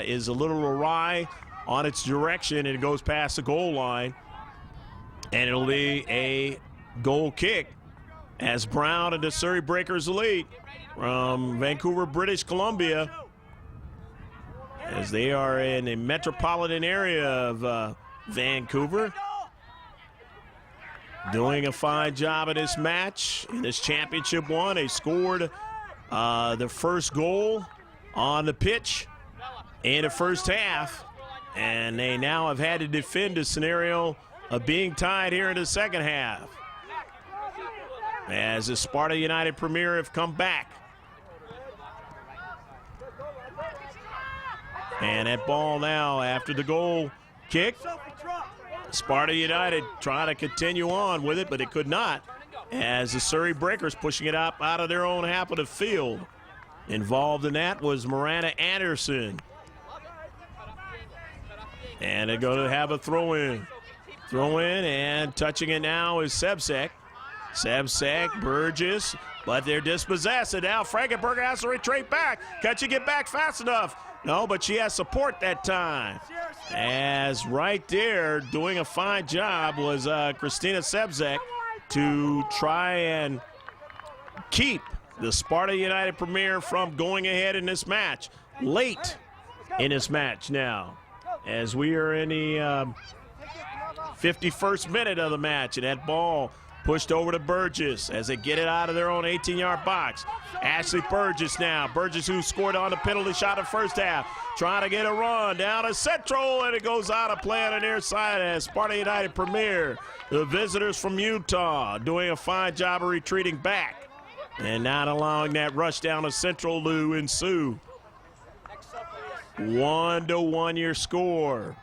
is a little awry on its direction, and it goes past the goal line. And it'll be a goal kick as Brown and the Surrey Breakers lead from Vancouver, British Columbia, as they are in the metropolitan area of Vancouver. Doing a fine job in this match, in this championship one. They scored the first goal on the pitch in the first half, and they now have had to defend a scenario of being tied here in the second half, as the Sparta United Premier have come back. And that ball now after the goal kick. Sparta United trying to continue on with it, but it could not, as the Surrey Breakers pushing it up out of their own half of the field. Involved in that was Miranda Anderson. And they're going to have a throw-in. Throw-in, and touching it now is Sebsek. Sebsek, Burgess, but they're dispossessed. And now Frankenberger has to retreat back. Can she get back fast enough? No, but she has support that time. As right there, doing a fine job was Christina Sebsek to try and keep the Sparta United Premier from going ahead in this match. Late in this match now, as we are in the 51st minute of the match, and that ball pushed over to Burgess as they get it out of their own 18-yard box. Ashley Burgess now. Burgess, who scored on the penalty shot in the first half, trying to get a run down to Central, and it goes out of play on the near side as Sparta United Premier, the visitors from Utah, doing a fine job of retreating back and not allowing that rush down to Central to ensue. 1-1 your score.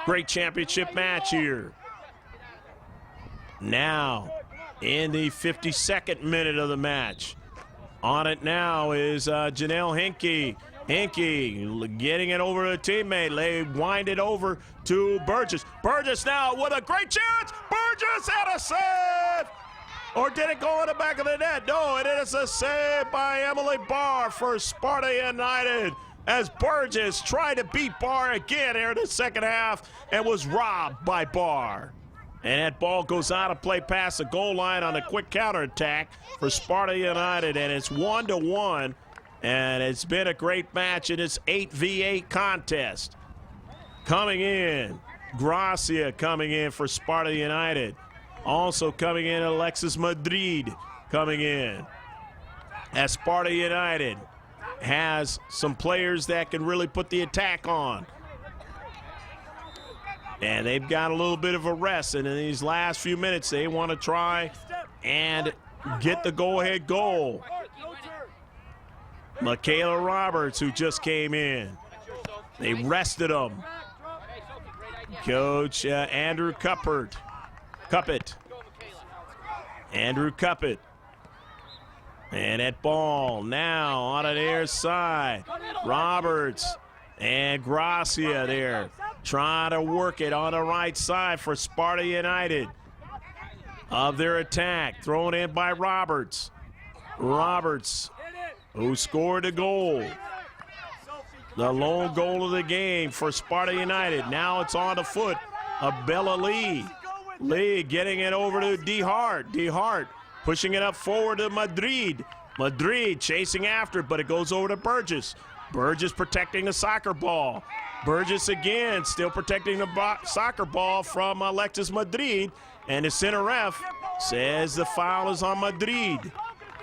Great championship match here. Now, in the 52nd minute of the match, on it now is Janelle Henke. Henke getting it over to a teammate. They wind it over to Burgess. Burgess now with a great chance. Burgess had a save. Or did it go in the back of the net? No, it is a save by Emily Barr for Sparta United, as Burgess tried to beat Barr again here in the second half and was robbed by Barr. And that ball goes out of play past the goal line on a quick counterattack for Sparta United, and it's 1-1. And it's been a great match in this 8v8 contest. Coming in, Gracia coming in for Sparta United. Also coming in, Alexis Madrid coming in. As Sparta United has some players that can really put the attack on. And they've got a little bit of a rest, and in these last few minutes, they want to try and get the go-ahead goal. Michaela Roberts, who just came in. They rested him. Coach Andrew Cuppett. Andrew Cuppett. And that ball now on the near side. Roberts and Gracia there, trying to work it on the right side for Sparta United of their attack. Thrown in by Roberts. Roberts, who scored a goal. The lone goal of the game for Sparta United. Now it's on the foot of Bella Lee. Lee getting it over to DeHart. DeHart pushing it up forward to Madrid. Madrid chasing after, but it goes over to Burgess. Burgess protecting the soccer ball. Burgess again still protecting the soccer ball from Alexis Madrid. And the center ref says the foul is on Madrid.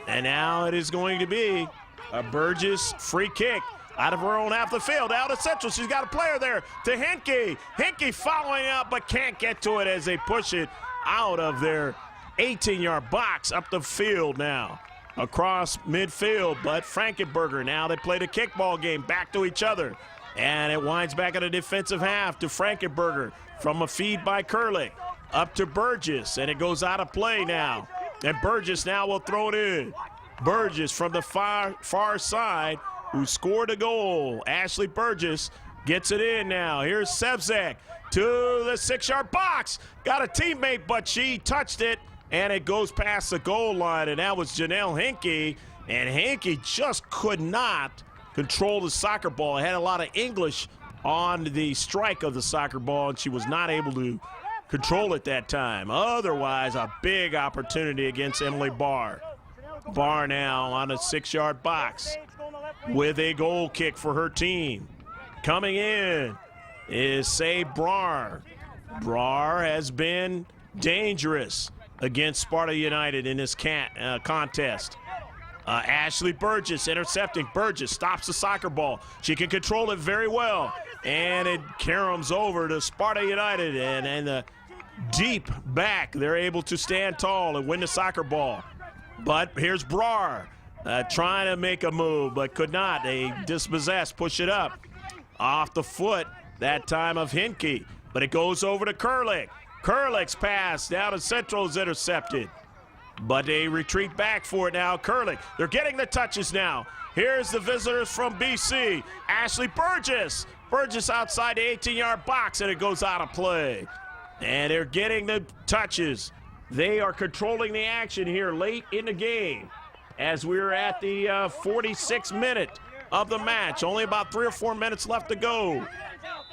And now it is going to be a Burgess free kick out of her own half of the field. Out of Central, she's got a player there to Henke. Henke following up but can't get to it as they push it out of their 18-yard box up the field now. Across midfield, but Frankenberger, now they play the kickball game back to each other. And it winds back at a defensive half to Frankenberger from a feed by Kurlick. Up to Burgess, and it goes out of play now. And Burgess now will throw it in. Burgess from the far side, who scored a goal. Ashley Burgess gets it in now. Here's Sebzak to the 6-yard box. Got a teammate, but she touched it. And it goes past the goal line, and that was Janelle Henke. And Henke just could not control the soccer ball. It had a lot of English on the strike of the soccer ball, and she was not able to control it that time. Otherwise, a big opportunity against Emily Barr. Barr now on a 6-yard box with a goal kick for her team. Coming in is Say Brar. Brar has been dangerous against Sparta United in this contest. Ashley Burgess intercepting. Burgess stops the soccer ball. She can control it very well. And it caroms over to Sparta United. And the deep back, they're able to stand tall and win the soccer ball. But here's Brar trying to make a move, but could not. They dispossess, push it up. Off the foot, that time of Hinke. But it goes over to Kurlick. Kurlick's pass down to Central is intercepted. But they retreat back for it now. Kurlick, they're getting the touches now. Here's the visitors from BC. Ashley Burgess. Burgess outside the 18-yard box, and it goes out of play. And they're getting the touches. They are controlling the action here late in the game as we're at the 46th minute of the match. Only about 3 or 4 minutes left to go.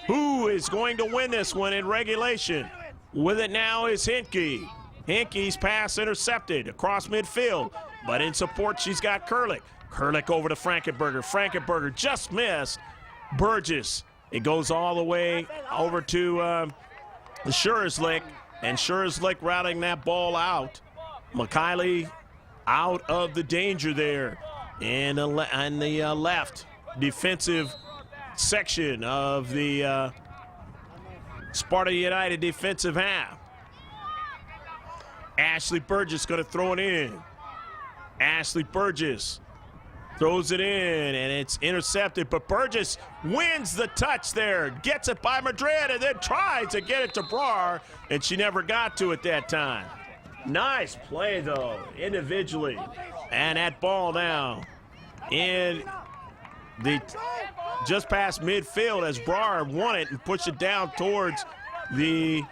Who is going to win this one in regulation? With it now is Hinke. Hinke's pass intercepted across midfield, but in support she's got Kurlick. Kurlick over to Frankenberger. Frankenberger just missed Burgess. It goes all the way over to Schureslick, and Schureslick routing that ball out. McKiley out of the danger there in the left defensive section of the Sparta United defensive half. Ashley Burgess going to throw it in. Ashley Burgess throws it in, and it's intercepted, but Burgess wins the touch there, gets it by Madrid, and then tries to get it to Brar, and she never got to it that time. Nice play, though, individually. And that ball now in the just past midfield as Brar won it and pushed it down towards the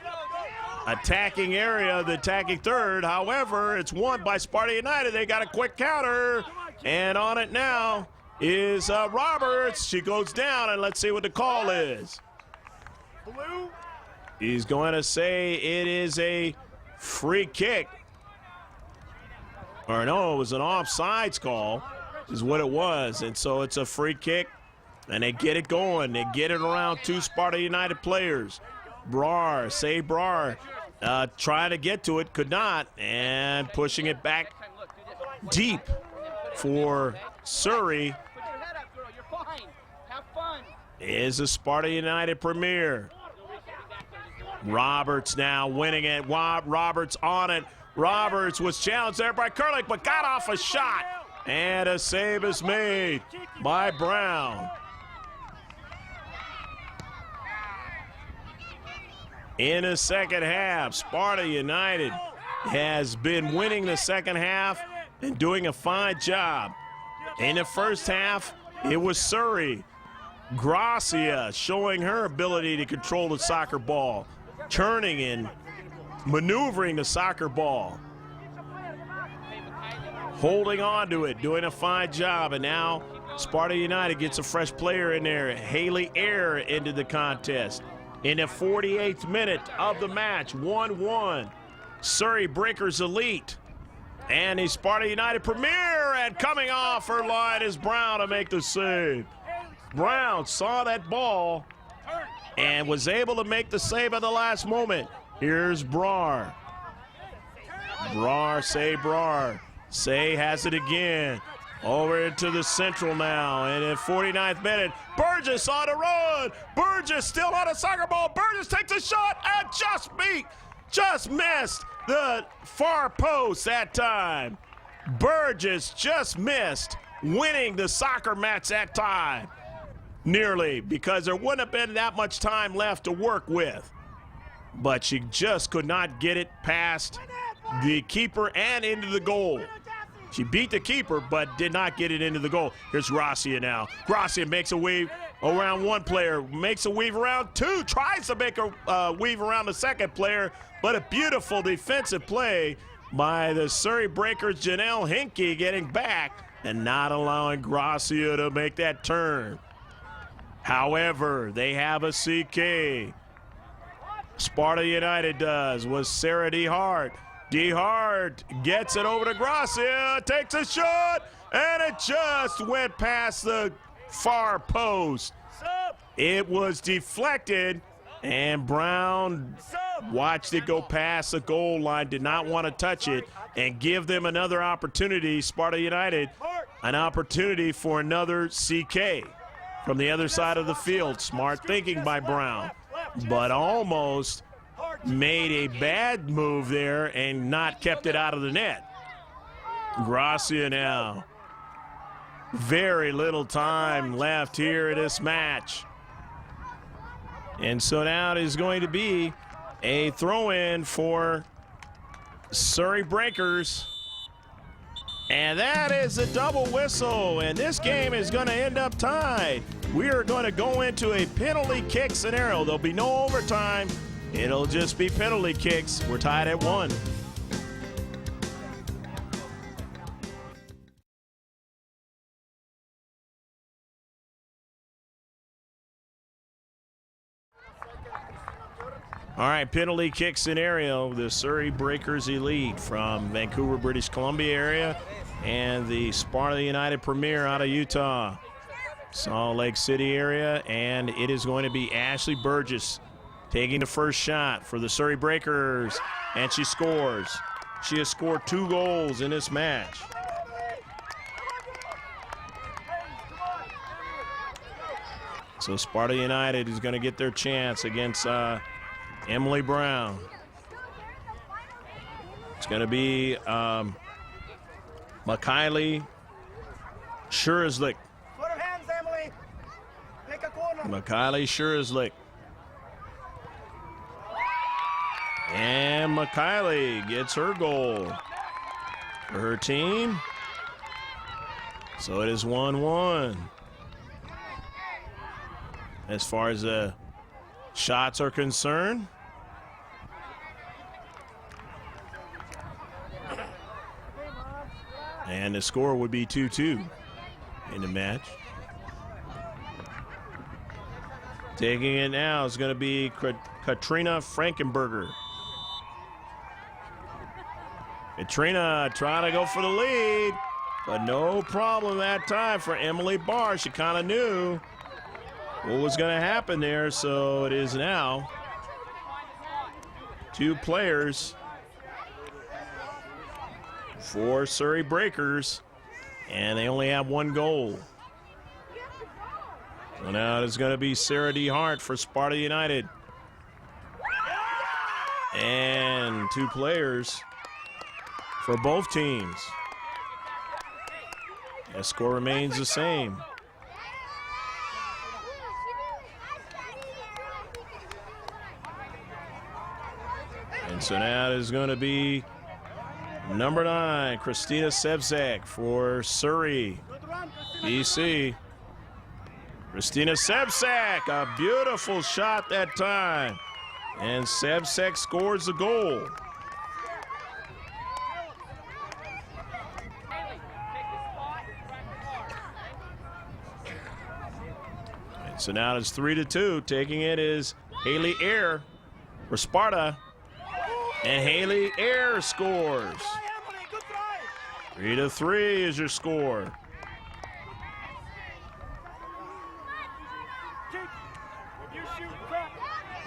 attacking area, the attacking third. However, it's won by Sparta United. They got a quick counter, and on it now is Roberts. She goes down, and let's see what the call is. He's going to say it is a free kick. Or no, it was an offsides call is what it was. And so it's a free kick, and they get it going. They get it around 2 Sparta United players. Brar, trying to get to it, could not, and pushing it back deep for Surrey is a Sparta United premier. Roberts now winning it. Roberts on it. Roberts was challenged there by Kurlick, but got off a shot. And a save is made by Brown. In the second half, Sparta United has been winning the second half and doing a fine job. In the first half, it was Surrey. Gracia showing her ability to control the soccer ball, turning and maneuvering the soccer ball, holding on to it, doing a fine job. And now Sparta United gets a fresh player in there, Haley Eyre, into the contest. In the 48th minute of the match, 1-1. Surrey Breakers Elite and the Sparta United Premier, and coming off her line is Brown to make the save. Brown saw that ball and was able to make the save at the last moment. Here's Brar. Brar. Say has it again. Over into the central now, and in 49th minute, Burgess on the run. Burgess still on a soccer ball. Burgess takes a shot and just missed the far post that time. Burgess just missed winning the soccer match that time. Nearly, because there wouldn't have been that much time left to work with. But she just could not get it past the keeper and into the goal. She beat the keeper, but did not get it into the goal. Here's Gracia now. Gracia makes a weave around one player, makes a weave around 2, tries to make a weave around the second player, but a beautiful defensive play by the Surrey Breakers, Janelle Hinke, getting back and not allowing Gracia to make that turn. However, they have a CK. Sparta United does with Sarah DeHart. DeHart gets it over to Gracia, takes a shot, and it just went past the far post. It was deflected, and Brown watched it go past the goal line, did not want to touch it, and give them another opportunity, Sparta United, an opportunity for another CK from the other side of the field. Smart thinking by Brown, but almost made a bad move there and not kept it out of the net. Gracia now. Very little time left here in this match. And so now it is going to be a throw-in for Surrey Breakers. And that is a double whistle, and this game is going to end up tied. We are going to go into a penalty kick scenario. There'll be no overtime. It'll just be penalty kicks. We're tied at 1. All right, penalty kick scenario. The Surrey Breakers Elite from Vancouver, British Columbia area, and the Sparta United Premier out of Utah, Salt Lake City area, and it is going to be Ashley Burgess taking the first shot for the Surrey Breakers, and she scores. She has scored 2 goals in this match. So Sparta United is going to get their chance against Emily Brown. It's going to be Mikhaili Shurzlik. Mikhaili Shurzlik. And Mikhaili gets her goal for her team. So it is 1-1. As far as the shots are concerned. And the score would be 2-2 in the match. Taking it now is going to be Katrina Frankenberger. Katrina trying to go for the lead, but no problem that time for Emily Barr. She kind of knew what was going to happen there, so it is now 2 players for Surrey Breakers, and they only have 1 goal. So now it's going to be Sarah DeHart for Sparta United. And 2 players for both teams. The score remains the same. And so now it is going to be number 9, Christina Sevzak for Surrey, BC. Christina Sevzak, a beautiful shot that time. And Sevzak scores the goal. And so now it's 3-2. Taking it is Haley Eyre for Sparta. And Haley Eyre scores. 3-3 is your score.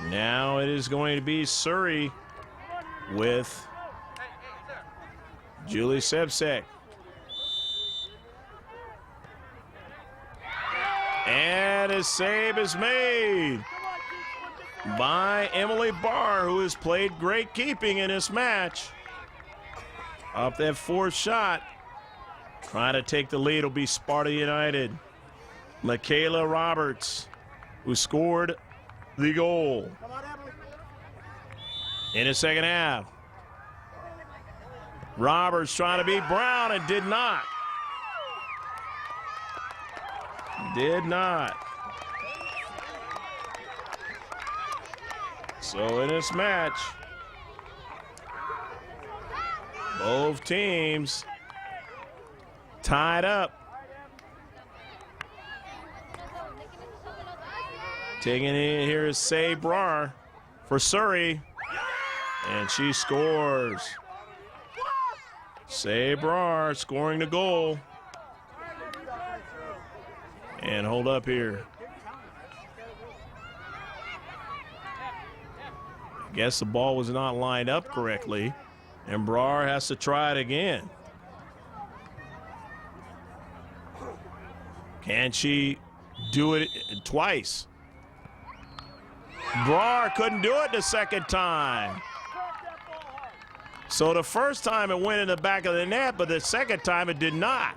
Now it is going to be Surrey with Julie Sevzak. And a save is made by Emily Barr, who has played great keeping in this match. Up that 4th shot. Trying to take the lead will be Sparta United. Michaela Roberts, who scored the goal in the second half. Roberts trying to beat Brown and did not. Did not. So in this match, both teams Tied up. Taking in here is Sabrar for Surrey. And she scores. Sabrar scoring the goal. And hold up here. I guess the ball was not lined up correctly. And Brar has to try it again. Can she do it twice? Brar couldn't do it the second time. So the first time it went in the back of the net, but the second time it did not,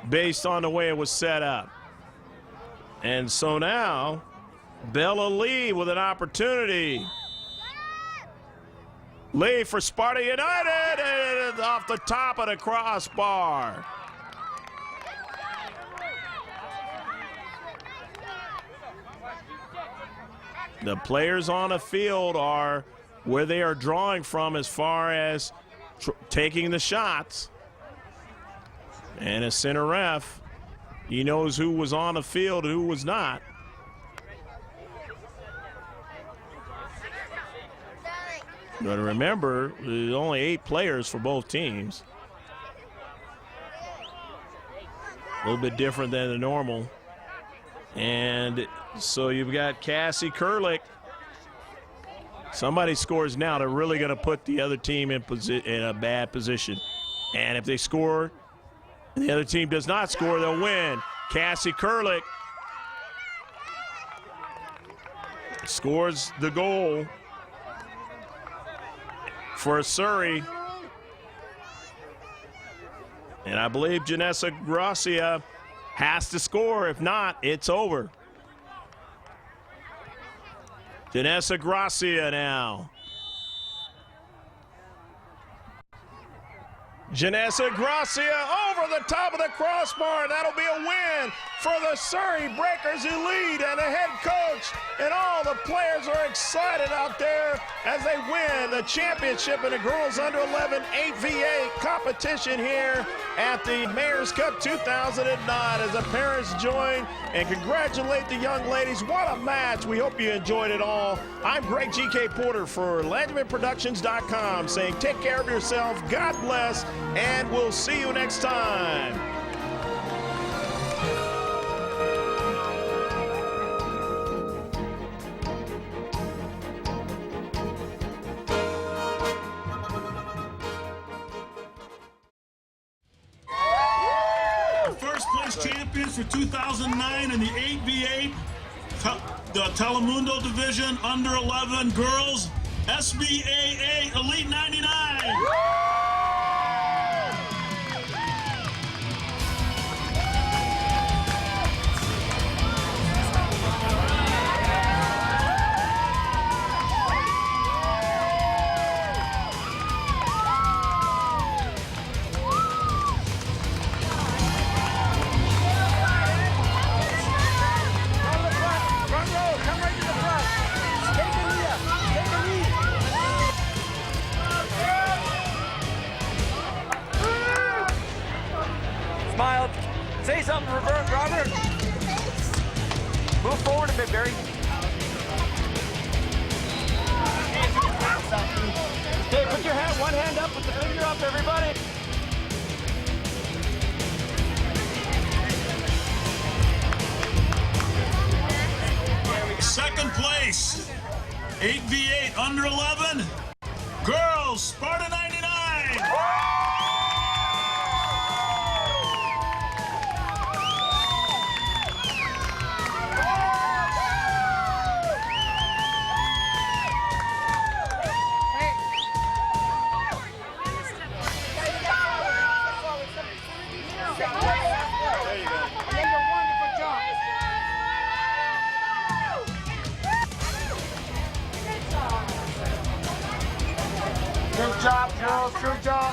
based on the way it was set up. And so now, Bella Lee with an opportunity. Lee for Sparta United, and off the top of the crossbar. The players on the field are where they are drawing from as far as taking the shots. And a center ref, he knows who was on the field and who was not. But remember, there's only 8 players for both teams. A little bit different than the normal. And so you've got Cassie Kurlick. Somebody scores now, they're really going to put the other team in a bad position. And if they score, and the other team does not score, they'll win. Cassie Kurlick scores the goal for Surrey. And I believe Janessa Gracia has to score. If not, it's over. Janessa Gracia now. Janessa Gracia over the top of the crossbar. That'll be a win for the Surrey Breakers who lead, and the head coach and all the players are excited out there as they win the championship in the girls under 11 8v8 competition here at the Mayor's Cup 2009 as the parents join and congratulate the young ladies. What a match. We hope you enjoyed it all. I'm Greg G.K. Porter for LandrymanProductions.com saying take care of yourself, God bless, and we'll see you next time. First place champions for 2009 in the 8v8 the Telemundo division under 11 girls SBAA Elite 99. Smile. Say something, Robert. Move forward a bit, Barry. Okay, put your hand, one hand up, put the finger up, everybody. Second place, 8v8 under 11, girls, Sparta 99. Good job, girls. Good job.